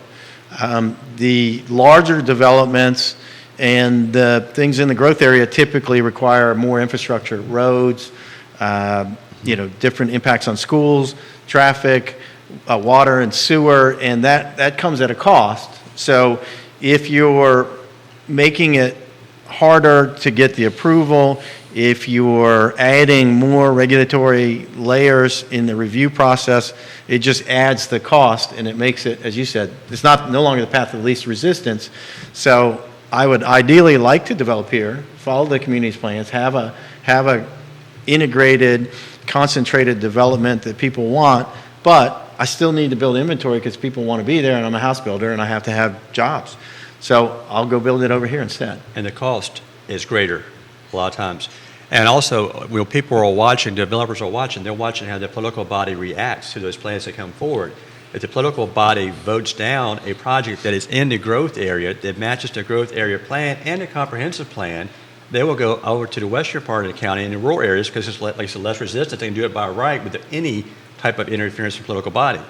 The larger developments and the things in the growth area typically require more infrastructure, roads, different impacts on schools, traffic, water and sewer, and that comes at a cost. So if you're making it harder to get the approval, if you're adding more regulatory layers in the review process, it just adds the cost, and it makes it, as you said, it's no longer the path of least resistance. So I would ideally like to develop here, follow the community's plans, have a integrated, concentrated development that people want, but I still need to build inventory because people want to be there, and I'm a house builder, and I have to have jobs. So I'll go build it over here instead. And the cost is greater a lot of times. And also, when people are watching, developers are watching, they're watching how the political body reacts to those plans that come forward. If the political body votes down a project that is in the growth area, that matches the growth area plan and the comprehensive plan, they will go over to the western part of the county in the rural areas because it's like it's less resistant. They can do it by right without any type of interference from the political body.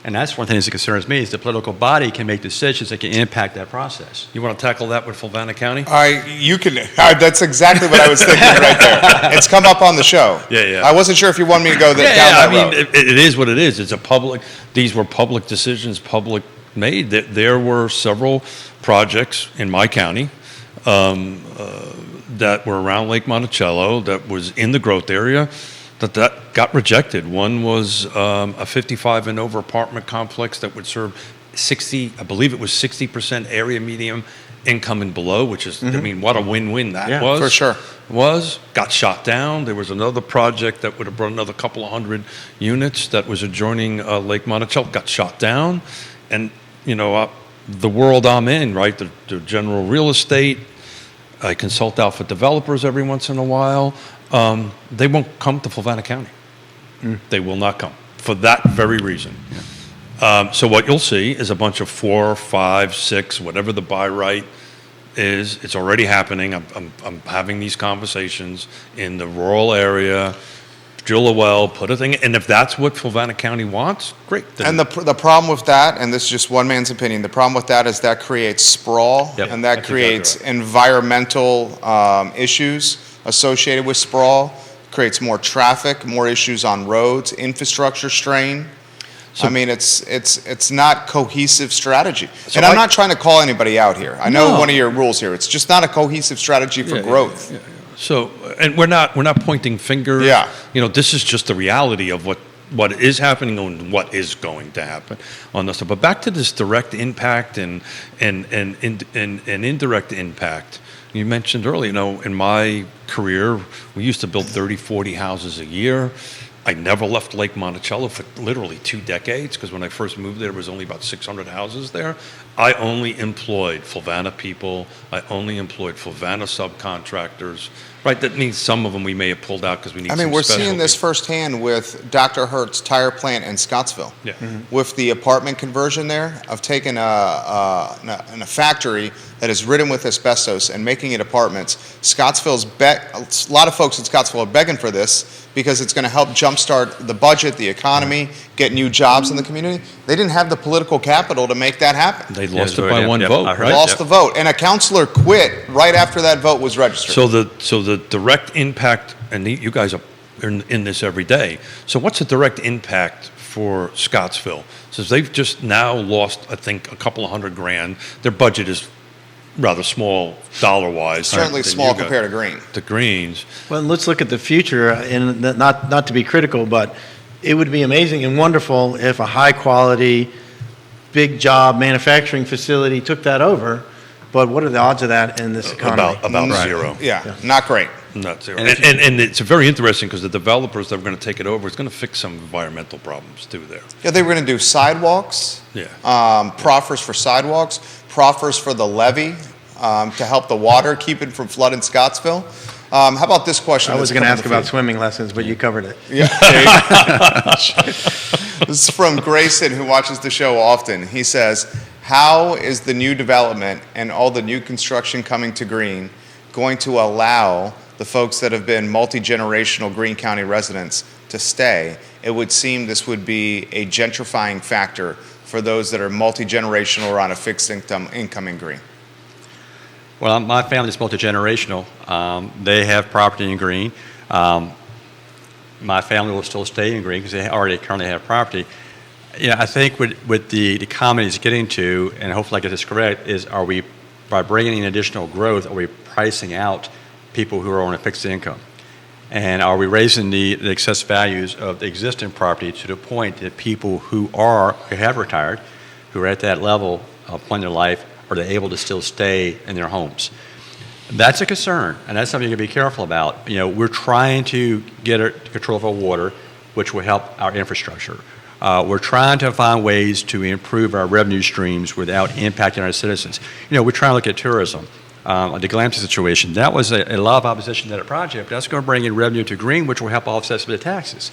And that's one thing that concerns me is the political body can make decisions that can impact that process. You want to tackle that with Fulvana County? That's exactly what I was thinking right there. It's come up on the show. Yeah. I wasn't sure if you wanted me to go down that road. It is what it is. These were public decisions, public made. There were several projects in my county that were around Lake Monticello that was in the growth area that got rejected. One was a 55 and over apartment complex that would serve 60% area medium income and below, which is, what a win-win that was. For sure. Got shot down. There was another project that would have brought another couple of hundred units that was adjoining Lake Monticello, got shot down. And, the world I'm in, right, the general real estate, I consult out for developers every once in a while. They won't come to Fulvana County. They will not come for that very reason. So what you'll see is a bunch of 4, 5, 6, whatever the buy right is. It's already happening. I'm having these conversations in the rural area. Drill a well, put a thing, and if that's what Fulvana County wants, great. And the problem with that, and this is just one man's opinion, the problem with that is that creates sprawl, and that creates environmental issues associated with sprawl, creates more traffic, more issues on roads, infrastructure strain. So, it's not cohesive strategy. So I'm not trying to call anybody out here. I know one of your rules here. It's just not a cohesive strategy for growth. Yeah. So, and we're not pointing fingers. Yeah. This is just the reality of what is happening and what is going to happen on this stuff. But back to this direct impact and indirect impact. You mentioned earlier, in my career, we used to build 30, 40 houses a year. I never left Lake Monticello for literally 2 decades because when I first moved there was only about 600 houses there. I only employed Fulvana people. I only employed Fulvana subcontractors. Right, that means some of them we may have pulled out because we need some we're specialty. seeing this firsthand with Dr. Hertz's tire plant in Scottsville. Yeah. With the apartment conversion there, of taking a factory that is ridden with asbestos and making it apartments. A lot of folks in Scottsville are begging for this because it's going to help jumpstart the budget, the economy, get new jobs in the community. They didn't have the political capital to make that happen. They lost it by one vote, right? Lost the vote, and a councilor quit right after that vote was registered. So the direct impact, and you guys are in this every day. So what's the direct impact for Scottsville? Since they've just now lost, I think, a couple of $100,000, their budget is rather small dollar-wise. Certainly than small you got. compared to Greene. The Greenes. Well, let's look at the future, and not to be critical, but it would be amazing and wonderful if a high-quality, big job manufacturing facility took that over, but what are the odds of that in this economy? About zero. Yeah, not great. Not zero. And it's very interesting because the developers that are going to take it over, it's going to fix some environmental problems too there. Yeah, they were going to do sidewalks. Yeah. Proffers for sidewalks, proffers for the levee to help the water keep it from flooding Scottsville. How about this question? I was going to ask about swimming lessons, but you covered it. Yeah. This is from Grayson, who watches the show often. He says, how is the new development and all the new construction coming to Greene going to allow the folks that have been multi-generational Greene County residents to stay? It would seem this would be a gentrifying factor for those that are multi-generational or on a fixed income in Greene. Well, my family's multi-generational. They have property in Greene. My family will still stay in Greene because they already currently have property. Yeah, I think with the comment he's getting to, and hopefully I get this correct, is are we, by bringing in additional growth, are we pricing out people who are on a fixed income? And are we raising the excess values of the existing property to the point that people who have retired, who are at that level of point in their life, are they able to still stay in their homes? That's a concern, and that's something you can be careful about. We're trying to get control of our water, which will help our infrastructure. We're trying to find ways to improve our revenue streams without impacting our citizens. We're trying to look at tourism. The Glamsy situation, that was a lot of opposition to that project. That's going to bring in revenue to Greene, which will help offset some of the taxes.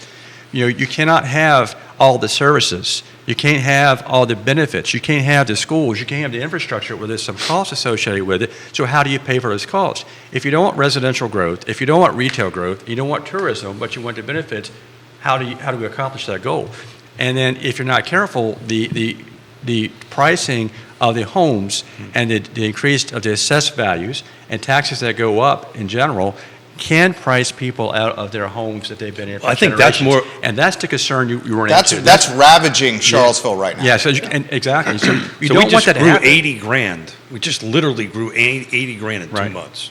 You cannot have all the services. You can't have all the benefits. You can't have the schools. You can't have the infrastructure where there's some costs associated with it. So how do you pay for those costs? If you don't want residential growth, if you don't want retail growth, you don't want tourism, but you want the benefits, how do we accomplish that goal? And then if you're not careful, the pricing of the homes and the increase of the assessed values and taxes that go up in general can price people out of their homes that they've been in for I think that's more, and that's the concern you run into. That's ravaging Charlottesville right now. Yeah, exactly. So you so don't we want just that to grew happen. 80 grand. We just literally grew 80 grand in 2 months,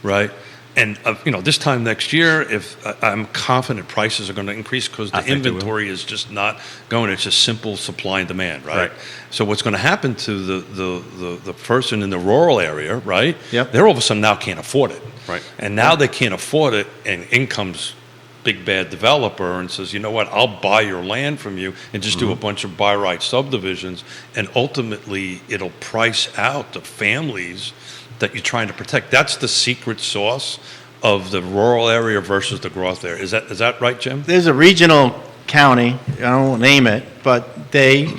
right? And this time next year, if I'm confident prices are going to increase because the inventory is just not going. It's just simple supply and demand, right? So what's going to happen to the person in the rural area, right? Yep. They're all of a sudden now can't afford it, Right. And now they can't afford it, and in comes big bad developer and says, you know what, I'll buy your land from you and just do a bunch of by right subdivisions, and ultimately it'll price out the families that you're trying to protect. That's the secret sauce of the rural area versus the growth area. Is that right, Jim? There's a regional county, I won't name it, but they,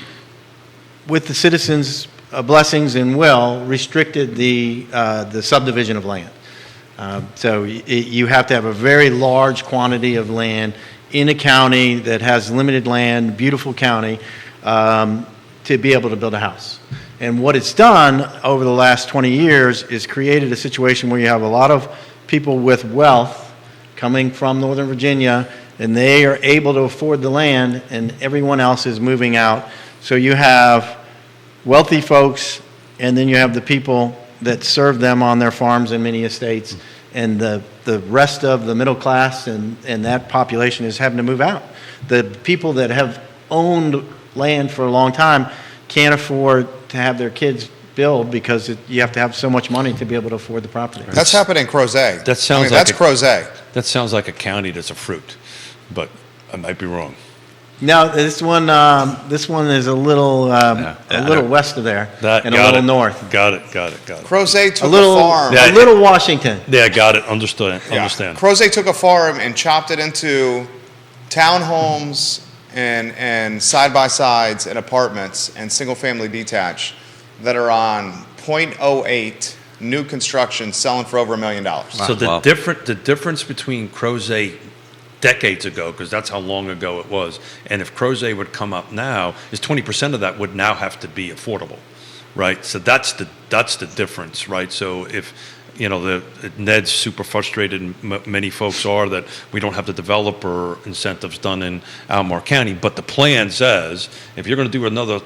with the citizens' blessings and will, restricted the subdivision of land. So you have to have a very large quantity of land in a county that has limited land, beautiful county, to be able to build a house. And what it's done over the last 20 years is created a situation where you have a lot of people with wealth coming from Northern Virginia, and they are able to afford the land, and everyone else is moving out. So you have wealthy folks, and then you have the people that serve them on their farms and mini estates, and the rest of the middle class and that population is having to move out. The people that have owned land for a long time can't afford to have their kids build because you have to have so much money to be able to afford the property. That's happening in Crozet. That sounds like that's Crozet. That sounds like a county that's a fruit, but I might be wrong. No, this one is a little west of there and a little north. Got it. Crozet took A little farm. a little Washington. Yeah, got it. Understood. Yeah. Understand. Crozet took a farm and chopped it into townhomes and side-by-sides and apartments and single-family detached that are on .08 new construction selling for over $1 million. So the difference between Crozet decades ago, because that's how long ago it was, and if Crozet would come up now, is 20% of that would now have to be affordable, right? So that's the difference, right? So if Ned's super frustrated, and many folks are, that we don't have the developer incentives done in Albemarle County, but the plan says if you're going to do another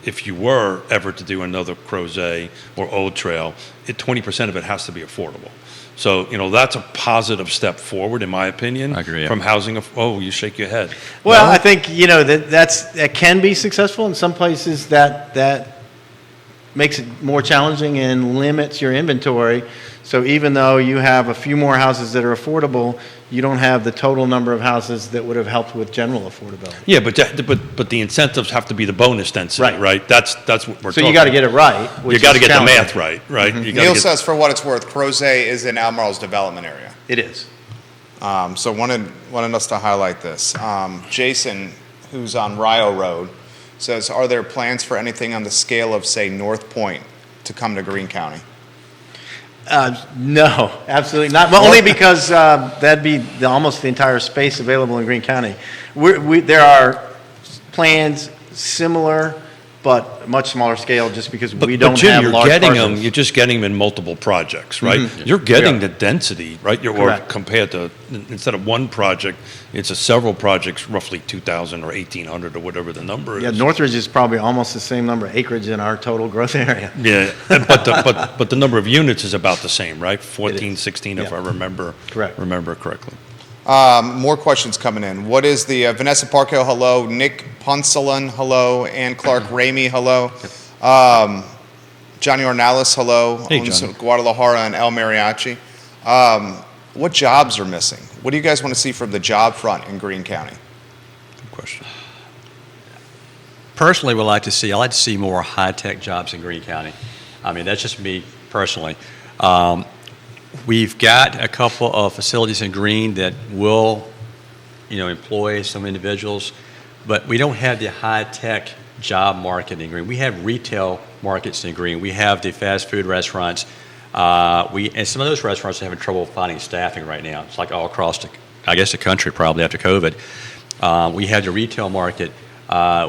if you were ever to do another Crozet or Old Trail, 20% of it has to be affordable. So, that's a positive step forward, in my opinion. I agree, yeah. From housing. Oh, you shake your head. Well, No? I think, that can be successful. In some places, that makes it more challenging and limits your inventory. So even though you have a few more houses that are affordable, you don't have the total number of houses that would have helped with general affordability. Yeah, but the incentives have to be the bonus density, Right. right? That's what we're So talking you got to about. get it right. You got to get the math right? You gotta Neil get- says, for what it's worth, Crozet is in Albemarle's development area. It is. So wanted us to highlight this. Jason, who's on Rio Road, says, are there plans for anything on the scale of, say, North Point to come to Greene County? No, absolutely not. Well, only because that'd be almost the entire space available in Greene County. There are plans similar, but much smaller scale, just because we don't But Jim, have you're large getting parcels. them. You're just getting them in multiple projects, right? You're Yeah. getting the density, right? Or Correct. compared to, instead of one project, it's several projects, roughly 2,000 or 1,800 or whatever the number is. Yeah, Northridge is probably almost the same number of acreage in our total growth area. Yeah, but the number of units is about the same, right? 14, 16, if Yeah. I remember correctly. More questions coming in. What is the Vanessa Parkhill, hello. Nick Poncelan, hello. Ann Clark Ramey, hello. Johnny Ornalis, hello. Hey, Owns Johnny. Guadalajara and El Mariachi. What jobs are missing? What do you guys want to see from the job front in Greene County? Good question. Personally, I like to see more high-tech jobs in Greene County. I mean, that's just me personally. We've got a couple of facilities in Greene that will, employ some individuals, but we don't have the high-tech job market in Greene. We have retail markets in Greene. We have the fast food restaurants. And some of those restaurants are having trouble finding staffing right now. It's like all across the country probably after COVID. We have the retail market.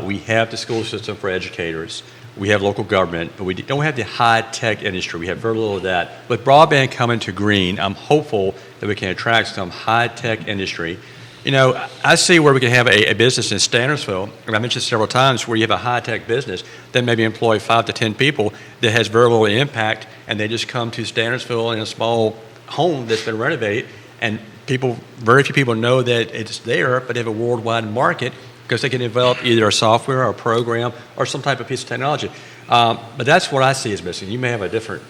We have the school system for educators. We have local government, but we don't have the high-tech industry. We have very little of that. With broadband coming to Greene, I'm hopeful that we can attract some high-tech industry. I see where we can have a business in Stanley, and I mentioned several times, where you have a high-tech business that maybe employ 5 to 10 people that has very little impact, and they just come to Stanley in a small home that's been renovated, and very few people know that it's there, but they have a worldwide market, because they can develop either a software or a program or some type of piece of technology. But that's what I see as missing. You may have a different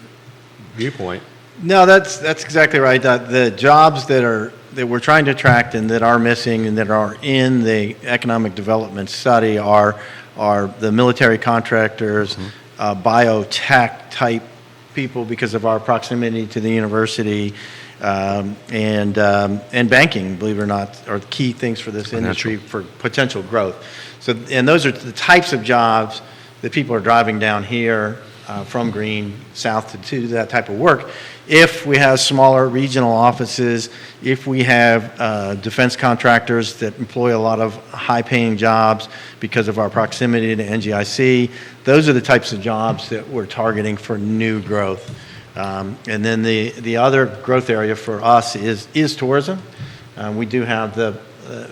viewpoint. No, that's exactly right. The jobs that we're trying to attract and that are missing and that are in the economic development study are the military contractors, biotech type people because of our proximity to the university, and banking, believe it or not, are key things for this industry for potential growth. So, and those are the types of jobs that people are driving down here from Greene south to do that type of work. If we have smaller regional offices, if we have defense contractors that employ a lot of high-paying jobs because of our proximity to NGIC, those are the types of jobs that we're targeting for new growth. And then the other growth area for us is tourism. We do have the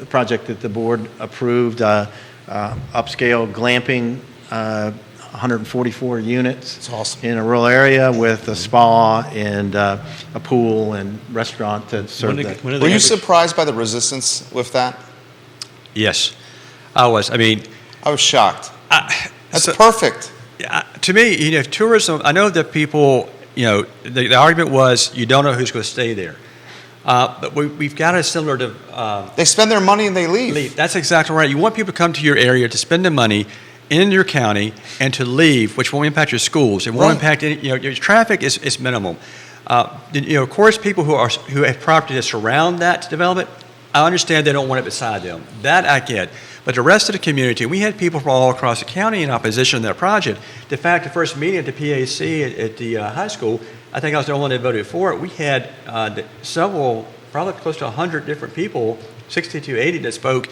project that the board approved, upscale glamping, 144 units. That's awesome. In a rural area with a spa and a pool and restaurant to serve that. Were you surprised by the resistance with that? Yes, I was. I mean, I was shocked. That's perfect. to me, tourism, I know that people, the argument was you don't know who's going to stay there. But we've got a similar to... They spend their money and they leave. That's exactly right. You want people to come to your area to spend their money in your county and to leave, which won't impact your schools. It won't impact any, your traffic is minimum. Of course, people who have property that surround that development, I understand they don't want it beside them. That I get. But the rest of the community, we had people from all across the county in opposition to that project. In fact, the first meeting at the PAC at the high school, I think I was the only one that voted for it. We had several, probably close to 100 different people, 60 to 80 that spoke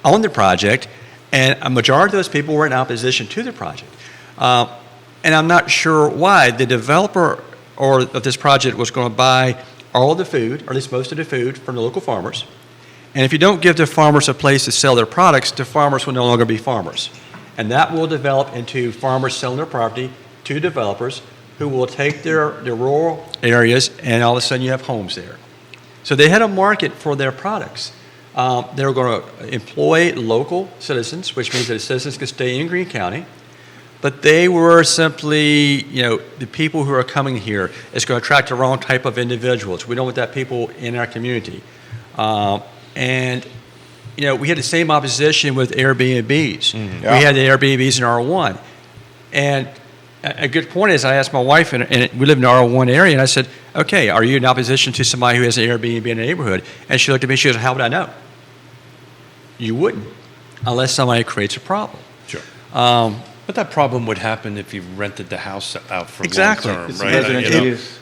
on the project, and a majority of those people were in opposition to the project. And I'm not sure why. The developer of this project was going to buy all of the food, or at least most of the food, from the local farmers. And if you don't give the farmers a place to sell their products, the farmers will no longer be farmers. And that will develop into farmers selling their property to developers who will take their rural areas, and all of a sudden you have homes there. So they had a market for their products. They were going to employ local citizens, which means that the citizens could stay in Greene County. But they were simply, the people who are coming here is going to attract the wrong type of individuals. We don't want that people in our community. And we had the same opposition with Airbnbs. Mm-hmm. Yeah. We had the Airbnbs in R1. And a good point is I asked my wife, and we live in the R1 area, and I said, okay, are you in opposition to somebody who has an Airbnb in the neighborhood? And she looked at me, she goes, how would I know? You wouldn't, unless somebody creates a problem. Sure. But that problem would happen if you rented the house out for Exactly. long term, It's right? residential use.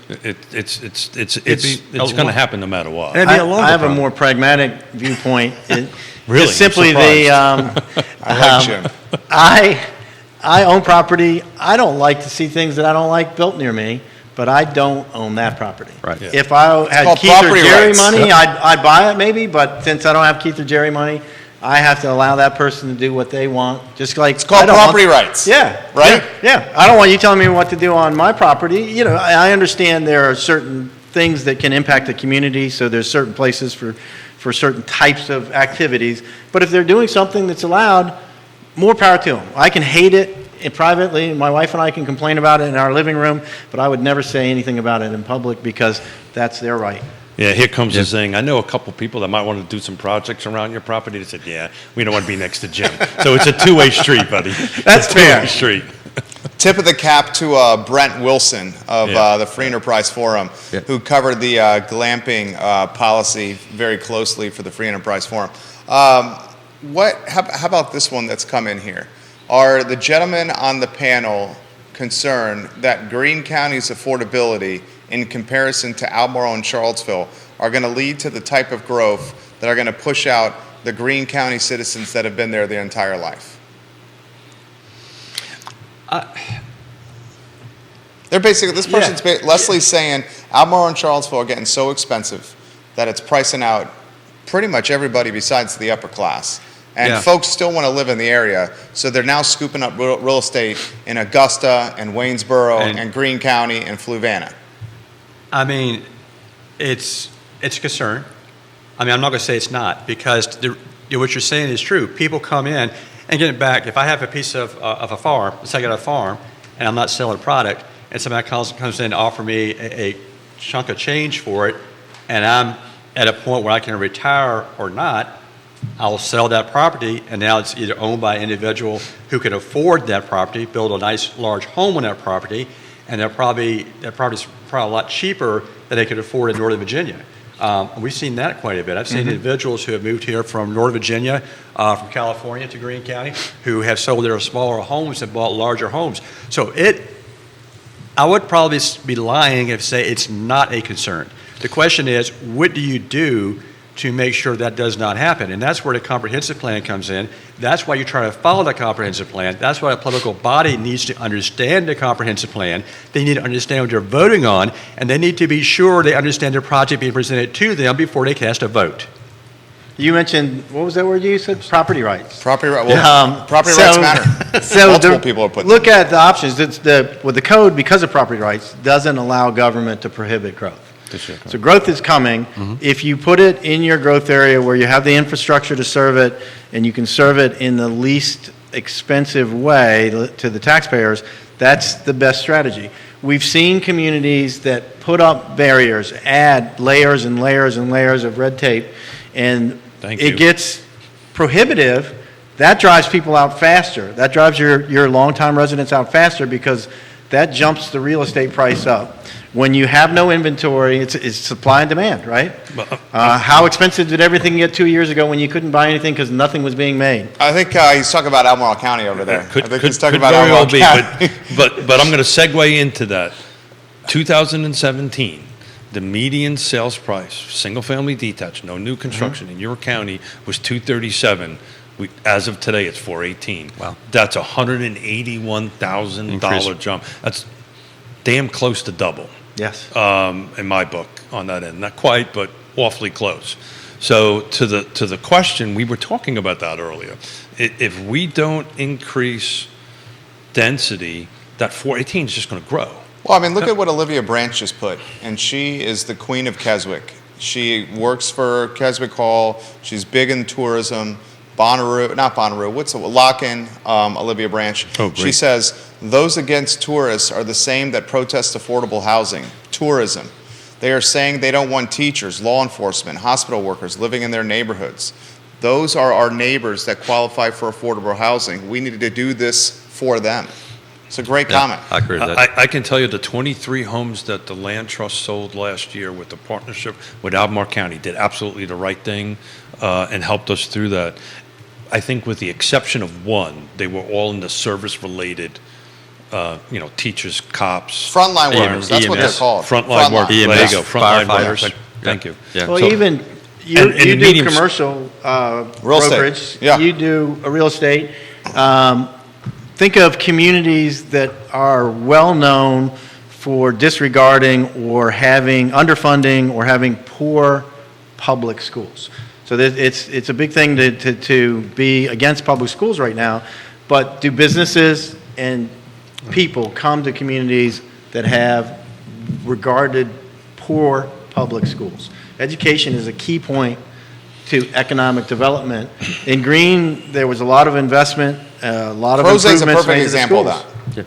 It's going to happen no matter what. And it'd be a longer I have a problem. more pragmatic viewpoint. Really? It's simply I'm I like Jim. I own property. I don't like to see things that I don't like built near me, but I don't own that property. Right. Yeah. If I had called Keith or property Jerry rights. money, I'd buy it maybe, but since I don't have Keith or Jerry money, I have to allow that person to do what they want, just like. It's called property rights. Yeah. Right? Yeah. I don't want you telling me what to do on my property. I understand there are certain things that can impact the community, so there's certain places for certain types of activities. But if they're doing something that's allowed, more power to them. I can hate it privately. My wife and I can complain about it in our living room, but I would never say anything about it in public because that's their right. Yeah, here comes the thing. I know a couple people that might want to do some projects around your property. They said, yeah, we don't want to be next to Jim. So it's a two-way street, buddy. That's It's a two-way fair. street. Tip of the cap to Brent Wilson of Yeah. the Free Enterprise Forum, Yeah. who covered the glamping policy very closely for the Free Enterprise Forum. How about this one that's come in here? Are the gentlemen on the panel concerned that Greene County's affordability in comparison to Albemarle and Charlottesville are going to lead to the type of growth that are going to push out the Greene County citizens that have been there their entire life? They're basically, this person's, Leslie's saying Albemarle and Charlottesville are getting so expensive that it's pricing out pretty much everybody besides the upper class. And Yeah. folks still want to live in the area, so they're now scooping up real estate in Augusta and Waynesboro and Greene County and Fluvanna. I mean, it's a concern. I mean, I'm not going to say it's not, because what you're saying is true. People come in, and getting back, if I have a piece of a farm, let's say I got a farm, and I'm not selling a product, and somebody comes in to offer me a chunk of change for it, and I'm at a point where I can retire or not, I'll sell that property, and now it's either owned by an individual who can afford that property, build a nice large home on that property, and that property's probably a lot cheaper than they could afford in Northern Virginia. We've seen that quite a bit. I've seen individuals who have moved here from Northern Virginia, from California to Greene County, who have sold their smaller homes and bought larger homes. So I would probably be lying if I say it's not a concern. The question is, what do you do to make sure that does not happen? And that's where the comprehensive plan comes in. That's why you try to follow the comprehensive plan. That's why a political body needs to understand the comprehensive plan. They need to understand what they're voting on, and they need to be sure they understand their project being presented to them before they cast a vote. You mentioned, what was that word you said? Property rights. Property rights matter. So Multiple people are putting look at the options. With the code, because of property rights, doesn't allow government to prohibit growth. So growth is coming. If you put it in your growth area where you have the infrastructure to serve it, and you can serve it in the least expensive way to the taxpayers, that's the best strategy. We've seen communities that put up barriers, add layers and layers and layers of red tape, and it gets prohibitive. That drives people out faster. That drives your longtime residents out faster because that jumps the real estate price up. When you have no inventory, it's supply and demand, right? How expensive did everything get 2 years ago when you couldn't buy anything because nothing was being made? I think he's talking about Albemarle County over there. Could he's talking about very well Albemarle be, County. but I'm going to segue into that. 2017, the median sales price, single-family detached, no new construction in your county, was $237. As of today, it's $418. Wow. That's a $181,000 jump. That's damn close to double. Yes. In my book on that end. Not quite, but awfully close. So to the question, we were talking about that earlier. If we don't increase density, that 418 is just going to grow. Well, I mean, look at what Olivia Branch just put, and she is the queen of Keswick. She works for Keswick Hall. She's big in tourism. Lock-in, Olivia Branch. Oh, great. She says, those against tourists are the same that protest affordable housing, tourism. They are saying they don't want teachers, law enforcement, hospital workers living in their neighborhoods. Those are our neighbors that qualify for affordable housing. We need to do this for them. It's a great comment. I agree with that. I can tell you the 23 homes that the Land Trust sold last year with the partnership with Albemarle County did absolutely the right thing and helped us through that. I think with the exception of one, they were all in the service-related, teachers, cops. Frontline workers, that's what they're called. Frontline workers, there you go, frontline firefighters. workers. Thank you. Yeah. Well, So- even you and do medium- commercial Real estate. brokerage. Yeah. You do a real estate. Think of communities that are well-known for disregarding or having underfunding or having poor public schools. So it's a big thing to be against public schools right now, but do businesses and people come to communities that have regarded poor public schools? Education is a key point to economic development. In Greene, there was a lot of investment, a lot of Proza's a improvements perfect made to the example of schools. that.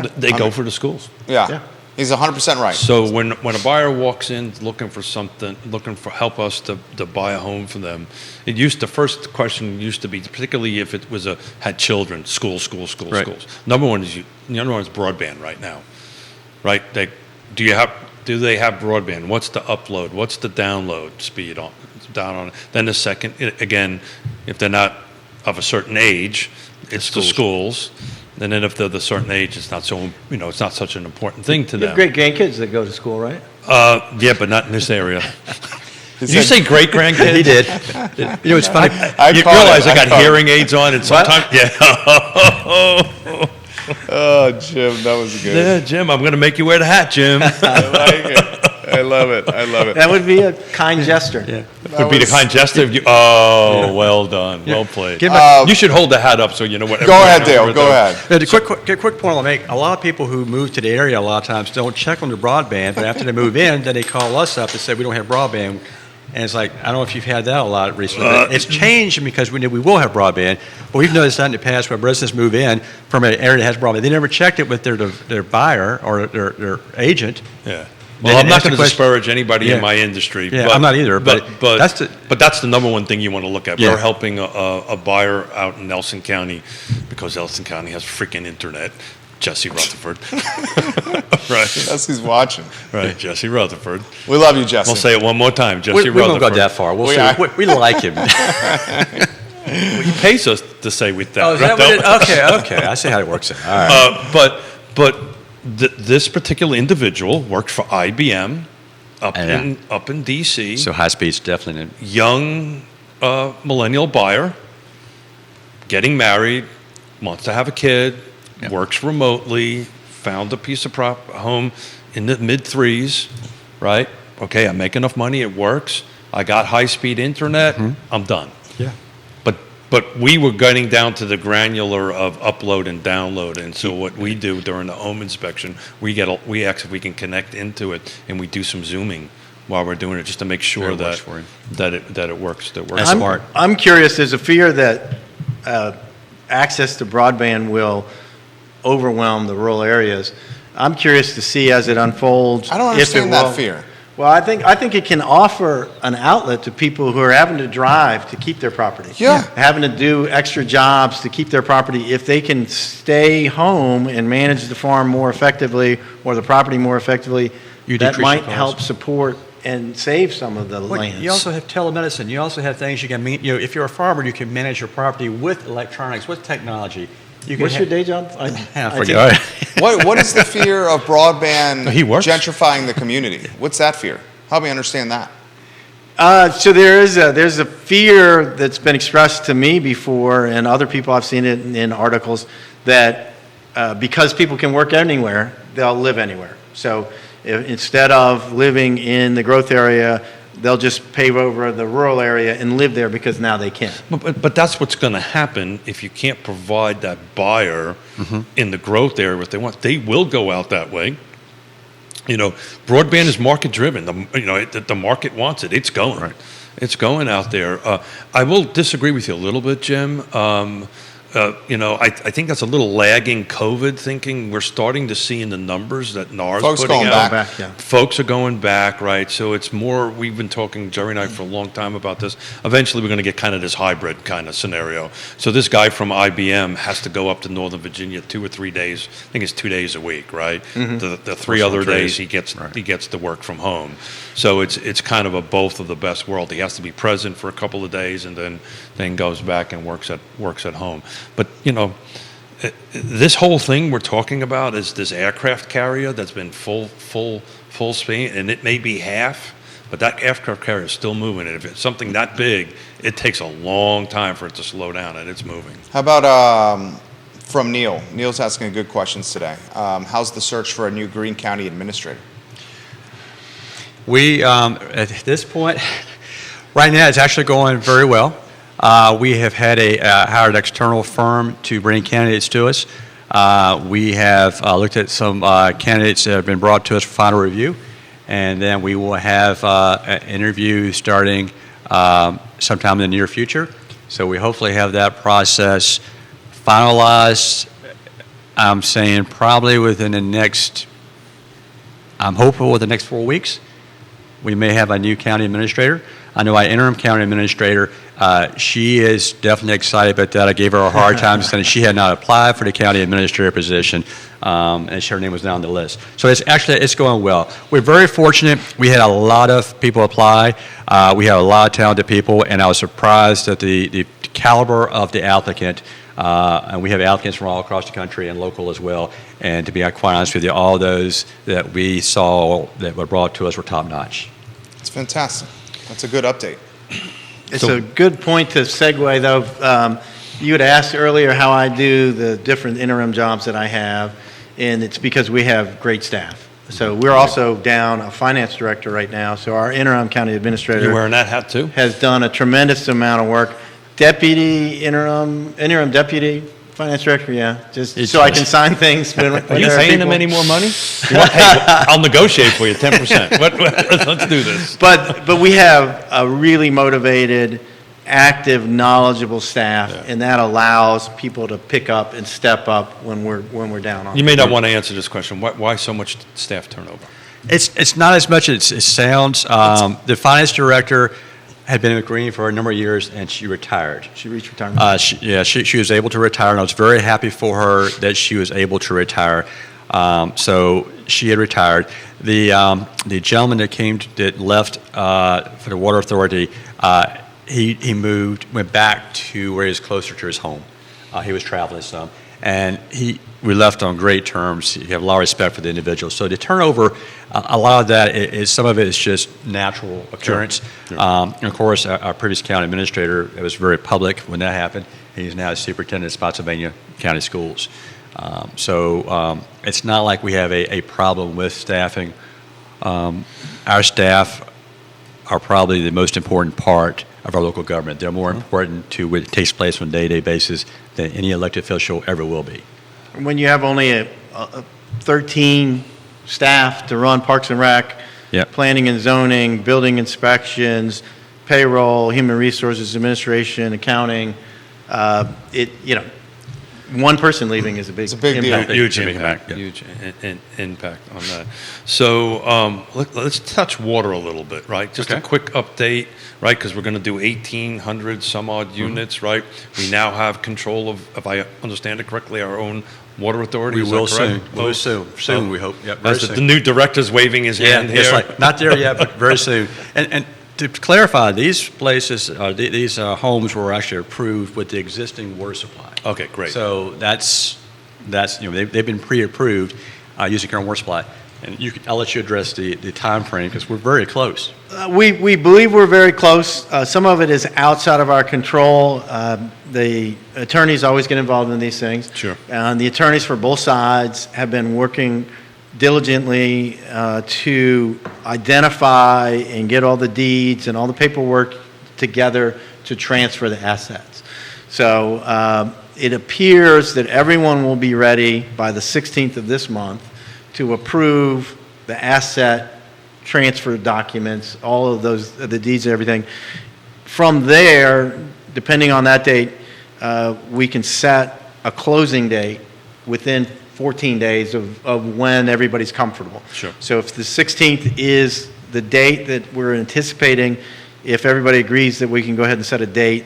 Yeah. They go for the schools. Yeah. Yeah. He's 100% right. So when a buyer walks in looking for something, looking for help us to buy a home for them, the first question used to be, particularly if it was had children, schools. Right. Number one is broadband right now, right? Do they have broadband? What's the upload? What's the download speed down on it? Then the second, again, if they're not of a certain age, it's the schools. And then if they're the certain age, it's not so, it's not such an important thing to You have them. great grandkids that go to school, right? Yeah, but not in this area. Did you say great grandkids? He did. It's funny. You realize I got hearing aids on, and sometimes, yeah. Oh, Jim, that was good. Yeah, Jim, I'm going to make you wear the hat, Jim. I like it. I love it. I love it. That would be a kind gesture. Yeah. Would be the kind gesture if you. Oh, well done, well played. You should hold the hat up so you know what. Go ahead, Dale. Go ahead. The quick point I'll make, a lot of people who move to the area a lot of times don't check on their broadband, but after they move in, then they call us up and say, we don't have broadband. And it's like, I don't know if you've had that a lot recently. But it's changed because we will have broadband. But we've noticed that in the past where residents move in from an area that has broadband. They never checked it with their buyer or their agent. Yeah. Well, I'm not going to disparage anybody Yeah. in my industry. Yeah, but, I'm not either, but that's the number one thing you want to look at. Yeah. We're helping a buyer out in Nelson County because Nelson County has freaking internet. Jesse Rutherford. Right. Jesse's watching. Right, Jesse Rutherford. We love you, Jesse. I'll say it one more time, Jesse We Rutherford. won't go that far. We'll We see. are. We like him. He pays us to say with that. Oh, is that right? what it? Okay. I see how it works. All right. But this particular individual worked for IBM up in DC. So high speed's definitely. Young millennial buyer, getting married, wants to have a kid, works remotely, found a piece of home in the mid threes, right? Okay, I make enough money, it works. I got high-speed internet, I'm done. Yeah. But we were getting down to the granular of upload and download, and so what we do during the home inspection, we ask if we can connect into it, and we do some zooming while we're doing it, just to make sure That it works for you. that it works. That's smart. I'm curious, there's a fear that access to broadband will overwhelm the rural areas. I'm curious to see as it unfolds. I don't if it understand that will. fear. Well, I think it can offer an outlet to people who are having to drive to keep their property. Yeah. Having to do extra jobs to keep their property. If they can stay home and manage the farm more effectively or the property more effectively, You that decrease might your costs. help support and save some of the Well, lands. you also have telemedicine. You also have things you can meet. If you're a farmer, you can manage your property with electronics, with technology. You can What's your day job? I IT? forget. All right. What is the fear of broadband He works. gentrifying the community? What's that fear? Help me understand that. So there's a fear that's been expressed to me before, and other people I've seen it in articles, that because people can work anywhere, they'll live anywhere. So instead of living in the growth area, they'll just pave over the rural area and live there because now they can. But that's what's going to happen if you can't provide that buyer in the growth area what they want. They will go out that way. Broadband is market driven. The market wants it. It's going. Right. It's going out there. I will disagree with you a little bit, Jim. I think that's a little lagging COVID thinking. We're starting to see in the numbers that NAR's Folks putting going out. back. Folks are going back, right? So it's more, we've been talking, Jerry and I, for a long time about this. Eventually, we're going to get kind of this hybrid kind of scenario. So this guy from IBM has to go up to Northern Virginia 2 or 3 days. I think it's 2 days a week, right? The 3 other days he gets to work from home. So it's kind of a both of the best world. He has to be present for a couple of days and then goes back and works at home. But this whole thing we're talking about is this aircraft carrier that's been full speed, and it may be half, but that aircraft carrier is still moving. And if it's something that big, it takes a long time for it to slow down, and it's moving. How about from Neil? Neil's asking good questions today. How's the search for a new Greene County administrator? We, at this point, right now, it's actually going very well. We have had hired an external firm to bring candidates to us. We have looked at some candidates that have been brought to us for final review, and then we will have an interview starting sometime in the near future. So we hopefully have that process finalized. I'm saying probably within the next, I'm hopeful within the next 4 weeks, we may have a new county administrator. I know our interim county administrator, she is definitely excited about that. I gave her a hard time saying she had not applied for the county administrator position, and her name was down the list. So it's going well. We're very fortunate. We had a lot of people apply. We have a lot of talented people, and I was surprised at the caliber of the applicant. And we have applicants from all across the country and local as well. And to be quite honest with you, all those that we saw that were brought to us were top notch. It's fantastic. That's a good update. It's a good point to segue, though. You had asked earlier how I do the different interim jobs that I have, and it's because we have great staff. So we're also down a finance director right now, so our interim county administrator You wearing that hat too? has done a tremendous amount of work. Interim deputy finance director, yeah, just so I can sign things. When Are you paying them any more money? Hey, I'll negotiate for you 10%. Let's do this. But we have a really motivated, active, knowledgeable staff, and that allows people to pick up and step up when we're down on. You may not want to answer this question. Why so much staff turnover? It's not as much as it sounds. The finance director had been with Greene for a number of years, and she retired. She reached retirement. She was able to retire, and I was very happy for her that she was able to retire. So she had retired. The gentleman that left for the Water Authority, he went back to where he was closer to his home. He was traveling some, and we left on great terms. You have a lot of respect for the individual. So the turnover, a lot of that is some of it is just natural occurrence. Sure. And of course, our previous county administrator, it was very public when that happened. He's now superintendent of Spotsylvania County Schools. So it's not like we have a problem with staffing. Our staff are probably the most important part of our local government. They're more important to what takes place on a day-to-day basis than any elected official ever will be. When you have only a 13 staff to run Parks and Rec, Yep. planning and zoning, building inspections, payroll, human resources administration, accounting, one person leaving is a big deal. impact. Huge Big impact. impact, Huge impact on that. So let's touch water a little bit, right? Just a quick update, right? Because we're going to do 1,800 some odd units, right? We now have control of, if I understand it correctly, our own water authority. We Is that will correct? soon. We'll soon, we hope. Yep, very As the soon. new director's waving his hand here. It's like, not there yet, but very soon. And to clarify, these places, these homes were actually approved with the existing water supply. Okay, great. So that's they've been pre-approved using current water supply. And I'll let you address the time frame because we're very close. We believe we're very close. Some of it is outside of our control. The attorneys always get involved in these things. Sure. The attorneys for both sides have been working diligently to identify and get all the deeds and all the paperwork together to transfer the assets. So it appears that everyone will be ready by the 16th of this month to approve the asset transfer documents, all of those, the deeds and everything. From there, depending on that date, we can set a closing date within 14 days of when everybody's comfortable. Sure. So if the 16th is the date that we're anticipating, if everybody agrees that we can go ahead and set a date,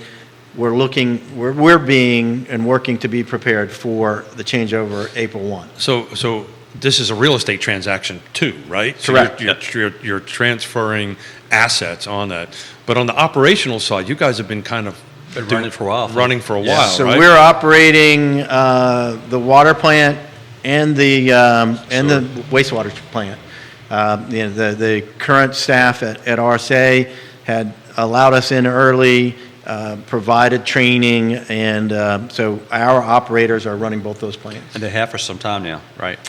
we're being and working to be prepared for the changeover April 1. So this is a real estate transaction too, right? Correct. So you're transferring assets on that. But on the operational side, you guys have been kind of Been running for a while. running for a while, So right? we're operating the water plant and the wastewater plant. The current staff at RSA had allowed us in early, provided training, and so our operators are running both those plants. And they have for some time now, right?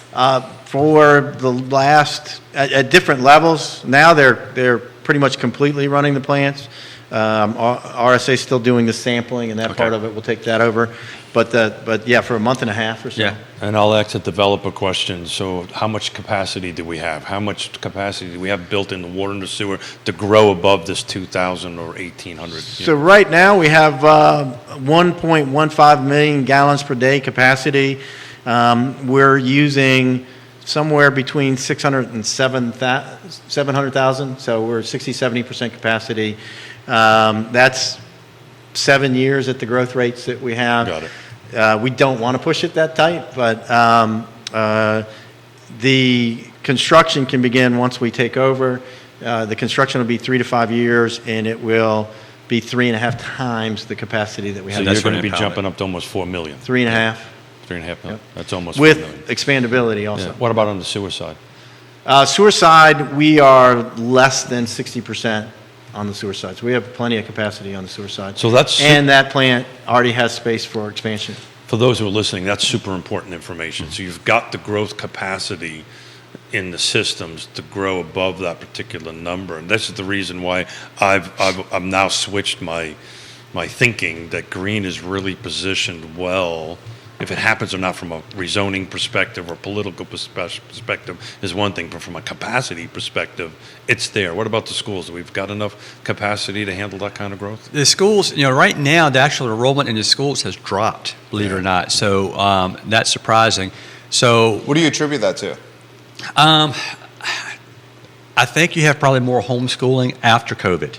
For the last, at different levels, now they're pretty much completely running the plants. RSA is still doing the sampling, and that Okay. part of it will take that over. But yeah, for a month and a half or so. Yeah. And I'll ask a developer question. So how much capacity do we have? How much capacity do we have built in the water and the sewer to grow above this 2,000 or 1,800? So right now, we have 1.15 million gallons per day capacity. We're using somewhere between 600 and 700,000, so we're 60-70% capacity. That's 7 years at the growth rates that we have. Got it. We don't want to push it that tight, but the construction can begin once we take over. The construction will be 3 to 5 years, and it will be 3.5 times the capacity that we So have. you're that's going to when be empowerment. jumping up to almost 4 million. 3.5, 3.5 million. Yep. That's almost 4 million. with expandability also. Yeah. What about on the sewer side? Sewer side, we are less than 60% on the sewer side. So we have plenty of capacity on the sewer side. So that's And that plant already has space for expansion. For those who are listening, that's super important information. So you've got the growth capacity in the systems to grow above that particular number. And this is the reason why I've now switched my thinking that Greene is really positioned well. If it happens or not from a rezoning perspective or political perspective is one thing, but from a capacity perspective, it's there. What about the schools? We've got enough capacity to handle that kind of growth? The schools, right now, the actual enrollment in the schools has dropped, believe it or not. So that's surprising. So What do you attribute that to? I think you have probably more homeschooling after COVID.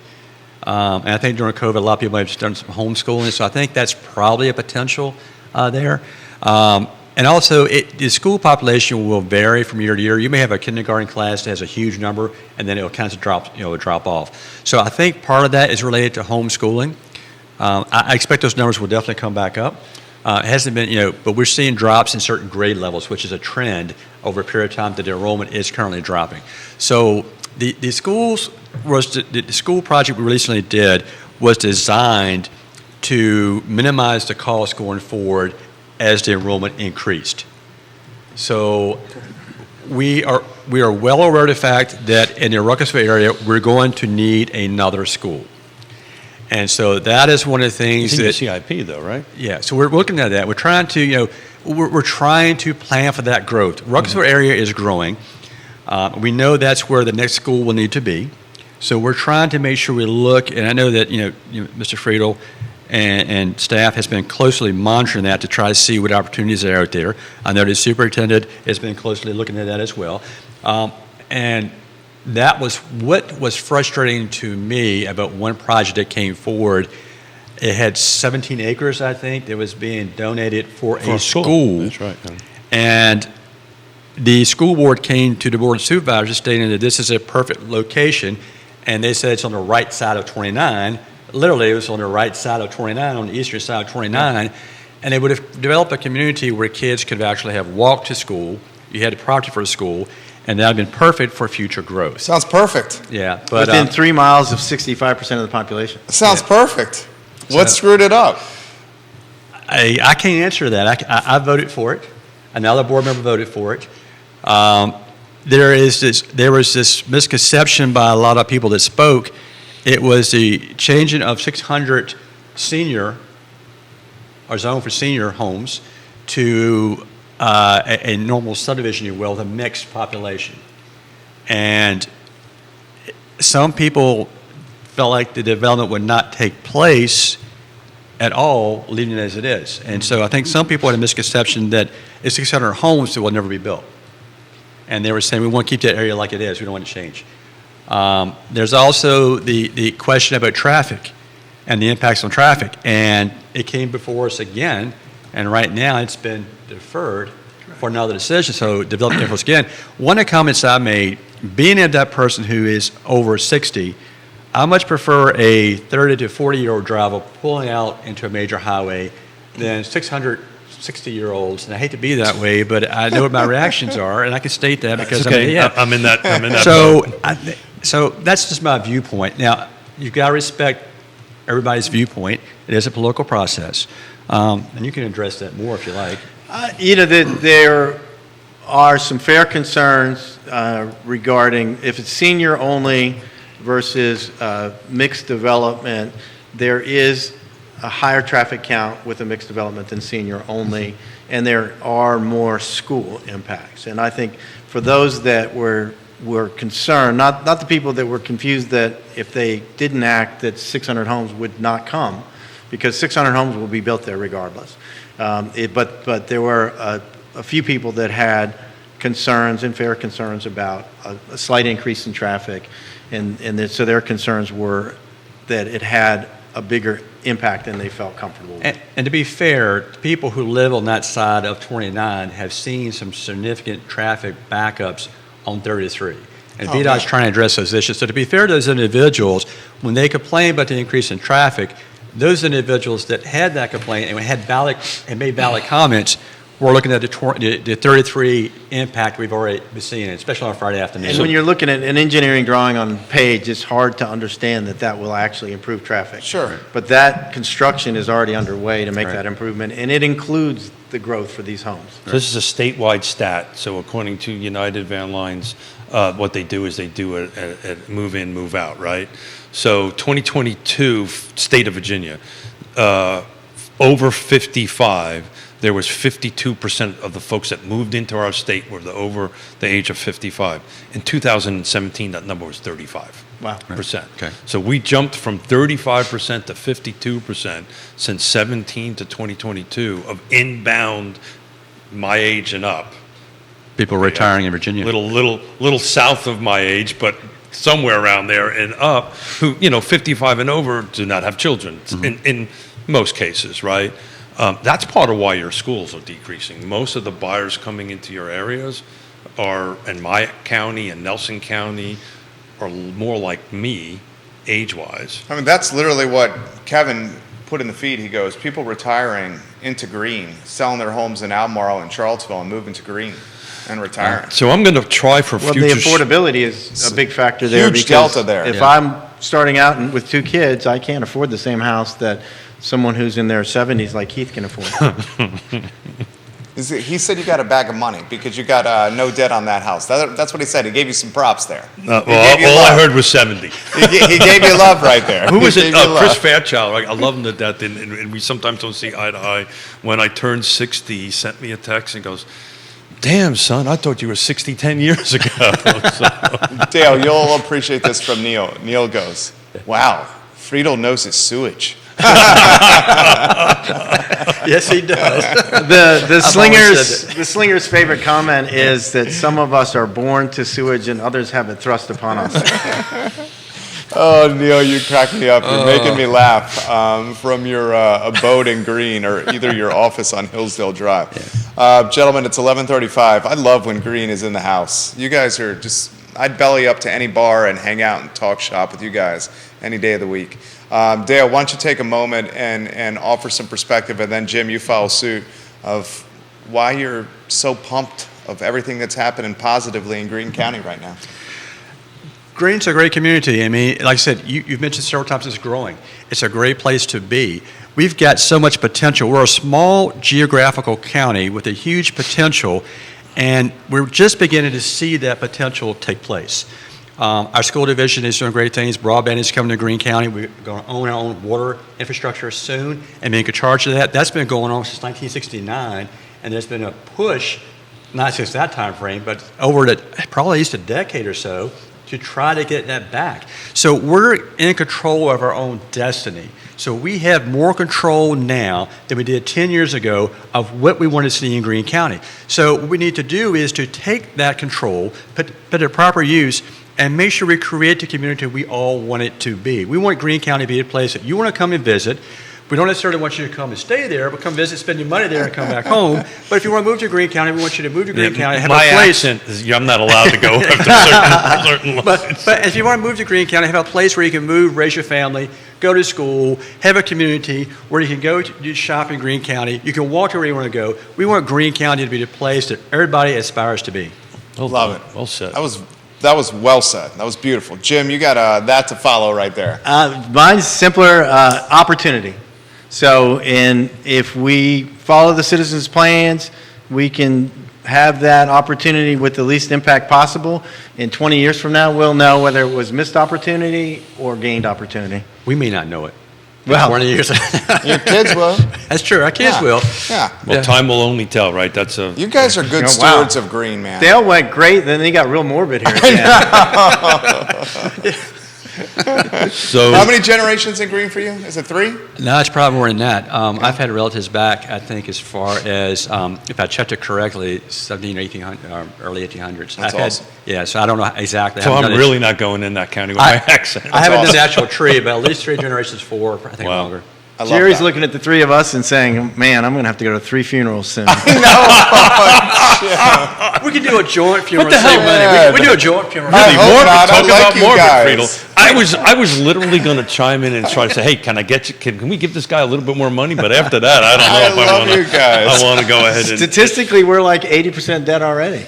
And I think during COVID, a lot of people have done some homeschooling. So I think that's probably a potential there. And also, the school population will vary from year to year. You may have a kindergarten class that has a huge number, and then it'll kind of drop off. So I think part of that is related to homeschooling. I expect those numbers will definitely come back up. It hasn't been, but we're seeing drops in certain grade levels, which is a trend over a period of time that the enrollment is currently dropping. So the schools the school project we recently did was designed to minimize the cost going forward as the enrollment increased. So we are well aware of the fact that in the Ruckersville area, we're going to need another school. And so that is one of the things It's in your that CIP though, right? yeah, so we're looking at that. We're trying to, we're trying to plan for that growth. Ruckersville area is growing. We know that's where the next school will need to be. So we're trying to make sure we look, and I know that, Mr. Frydl and staff has been closely monitoring that to try to see what opportunities are out there. I know the superintendent has been closely looking at that as well. And that was what was frustrating to me about one project that came forward. It had 17 acres, I think, that was being donated for a school. That's right. Yeah. And the school board came to the board of supervisors stating that this is a perfect location, and they said it's on the right side of 29. Literally, it was on the right side of 29, on the eastern side of 29, and they would have developed a community where kids could actually have walked to school. You had a property for the school, and that would have been perfect for future growth. Sounds perfect. Yeah, but Within 3 miles of 65% of the population. Sounds perfect. What screwed it up? I can't answer that. I voted for it. Another board member voted for it. there was this misconception by a lot of people that spoke. It was the changing of 600 senior, or zone for senior homes, to a normal subdivision, you will, with a mixed population. And some people felt like the development would not take place at all, leaving it as it is. And so I think some people had a misconception that it's 600 homes that will never be built. And they were saying, we want to keep that area like it is. We don't want to change. There's also the question about traffic and the impacts on traffic. And it came before us again, and right now it's been deferred for another decision, so development influence again. One of the comments I made, being that person who is over 60, I much prefer a 30 to 40-year-old driver pulling out into a major highway than 600 60-year-olds, and I hate to be that way, but I know what my reactions are, and I can state that because okay. I'm in that. So that's just my viewpoint. Now, you've got to respect everybody's viewpoint. It is a political process, and you can address that more if you like. There are some fair concerns regarding if it's senior only versus mixed development. There is a higher traffic count with a mixed development than senior only, and there are more school impacts. And I think for those that were concerned, not the people that were confused that if they didn't act that 600 homes would not come, because 600 homes will be built there regardless. But there were a few people that had concerns and fair concerns about a slight increase in traffic, so their concerns were that it had a bigger impact than they felt comfortable with. And to be fair, people who live on that side of 29 have seen some significant traffic backups on 33. And VDOT's trying to address those issues. So to be fair to those individuals, when they complain about the increase in traffic, those individuals that had that complaint and made valid comments were looking at the 33 impact we've already been seeing, especially on Friday afternoon. And when you're looking at an engineering drawing on page, it's hard to understand that will actually improve traffic. Sure. But that construction is already underway to make that improvement, and it includes the growth for these homes. So this is a statewide stat. So according to United Van Lines, what they do is they do a move in, move out, right? So 2022, state of Virginia, over 55, there was 52% of the folks that moved into our state were over the age of 55. In 2017, that number was 35%. Wow. Okay. So we jumped from 35% to 52% since 17 to 2022 of inbound, my age and up. People retiring in Virginia. Little south of my age, but somewhere around there and up, who 55 and over do not have children in most cases, right? That's part of why your schools are decreasing. Most of the buyers coming into your areas are in my county and Nelson County are more like me, age-wise. I mean, that's literally what Kevin put in the feed. He goes, people retiring into Greene, selling their homes in Albemarle and Charlottesville and moving to Greene and retiring. So I'm going to try for future. Well, the affordability is a big factor there. Huge delta there. If I'm starting out with 2 kids, I can't afford the same house that someone who's in their 70s like Keith can afford. He said you got a bag of money because you got no debt on that house. That's what he said. He gave you some props there. All I heard was 70. He gave you love right there. Who was it? Chris Fairchild. I love him to death, and we sometimes don't see eye to eye. When I turned 60, he sent me a text and goes, "Damn, son, I thought you were 60 10 years ago." So. Dale, you'll appreciate this from Neil. Neil goes, "Wow, Frydl knows his sewage." Yes, he does. The Slinger's favorite comment is that some of us are born to sewage and others have it thrust upon us. Oh, Neil, you crack me up. You're making me laugh from your abode in Greene or either your office on Hillsdale Drive. Gentlemen, it's 11:35. I love when Greene is in the house. You guys are just, I'd belly up to any bar and hang out and talk shop with you guys any day of the week. Dale, why don't you take a moment and offer some perspective, and then Jim, you follow suit of why you're so pumped of everything that's happening positively in Greene County right now. Greene's a great community. I mean, like I said, you've mentioned several times it's growing. It's a great place to be. We've got so much potential. We're a small geographical county with a huge potential, And we're just beginning to see that potential take place. Our school division is doing great things. Broadband is coming to Greene County. We're going to own our own water infrastructure soon and make a charge of that. That's been going on since 1969, and there's been a push, not since that time frame, but over probably at least a decade or so, to try to get that back. So we're in control of our own destiny. So we have more control now than we did 10 years ago of what we want to see in Greene County. So what we need to do is to take that control, put it to proper use, and make sure we create the community we all want it to be. We want Greene County to be a place that you want to come and visit. We don't necessarily want you to come and stay there, but come visit, spend your money there, and come back home. But if you want to move to Greene County, we want you to move to Greene County. Have my a place. accent is I'm not allowed to go after certain lines. But if you want to move to Greene County, have a place where you can move, raise your family, go to school, have a community where you can go to do shop in Greene County. You can walk to where you want to go. We want Greene County to be the place that everybody aspires to be. Love it. Well said. That was well said. That was beautiful. Jim, you got that to follow right there. Mine's simpler, opportunity. So, if we follow the citizens' plans, we can have that opportunity with the least impact possible. In 20 years from now, we'll know whether it was missed opportunity or gained opportunity. We may not know it. Well, 20 years. Your kids will. That's true. Our kids will. Yeah. Well, time will only tell, right? That's a. You guys are good Oh, wow. stewards of Greene, man. Dale went great, then they got real morbid here at the end. So How many generations in Greene for you? Is it 3? No, it's probably more than that. I've had relatives back, I think, as far as, if I checked it correctly, 17 or 1800, early 1800s. That's I've had, awesome. Yeah, so I don't know exactly. So I haven't I'm done really not going in that county with my accent. I haven't done awesome. the actual tree, but at least 3 generations, 4, I think Wow. longer. I love Jerry's that. looking at the three of us and saying, man, I'm going to have to go to 3 funerals soon. We could do a joint funeral the and save hell? money. We do a joint funeral. I Really, hope morbid. not. I Talk like about you morbid, guys. Friedl. I was literally going to chime in and try to say, hey, can I get you? Can we give this guy a little bit more money? But after that, I don't know I if love I want you guys. I want to go ahead and. Statistically, we're like 80% dead already.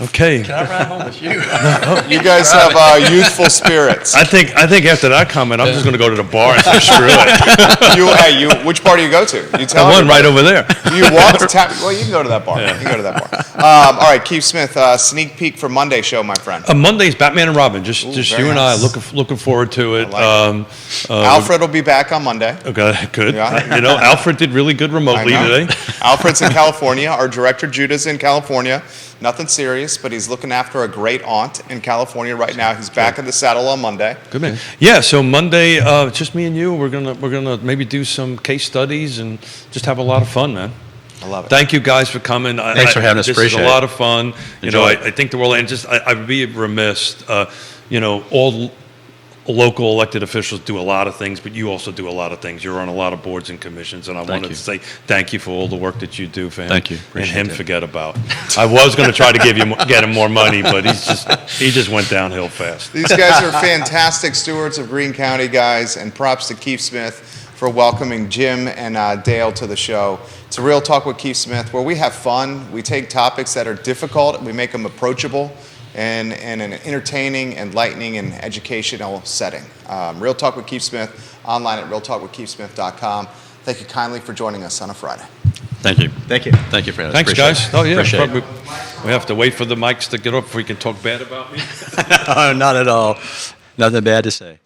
Okay. Can I ride home with you? You guys have youthful spirits. I think after that comment, I'm just going to go to the bar and say screw it. Which bar do you go to? You The tell one everybody. right over there. You walk to tap. Well, you can go to that bar. You can go to that bar. All right, Keith Smith, sneak peek for Monday show, my friend. Monday's Batman and Robin. Just very you and I nice. looking forward to it. I Alfred will be back on Monday. Okay, good. Yeah. You know, Alfred did really good remotely I know. today. Alfred's in California. Our director Judah's in California. Nothing serious, but he's looking after a great aunt in California right now. He's back in the saddle on Monday. Good man. Yeah, so Monday, it's just me and you. We're gonna maybe do some case studies and just have a lot of fun, man. I love it. Thank you guys for coming. Thanks for having us. This Appreciate is it. a lot of fun. You know, Enjoy it. I think the world, and just I would be remiss. You know, all local elected officials do a lot of things, but you also do a lot of things. You're on a lot of boards and commissions, and I wanted you. to say thank you for all the work that you do for him. Thank you. And Appreciate him it. forget about. I was going to try to get him more money, but he just went downhill fast. These guys are fantastic stewards of Greene County, guys, and props to Keith Smith for welcoming Jim and Dale to the show. It's a Real Talk with Keith Smith, where we have fun. We take topics that are difficult, and we make them approachable and in an entertaining, enlightening, and educational setting. Real Talk with Keith Smith, online at realtalkwithkeithsmith.com. Thank you kindly for joining us on a Friday. Thank you. Thank you. Thank you, Fred. Thanks, Appreciate guys. it. Oh yeah, Appreciate it. probably, we have to wait for the mics to get up before we can talk bad about me. Not at all. Nothing bad to say.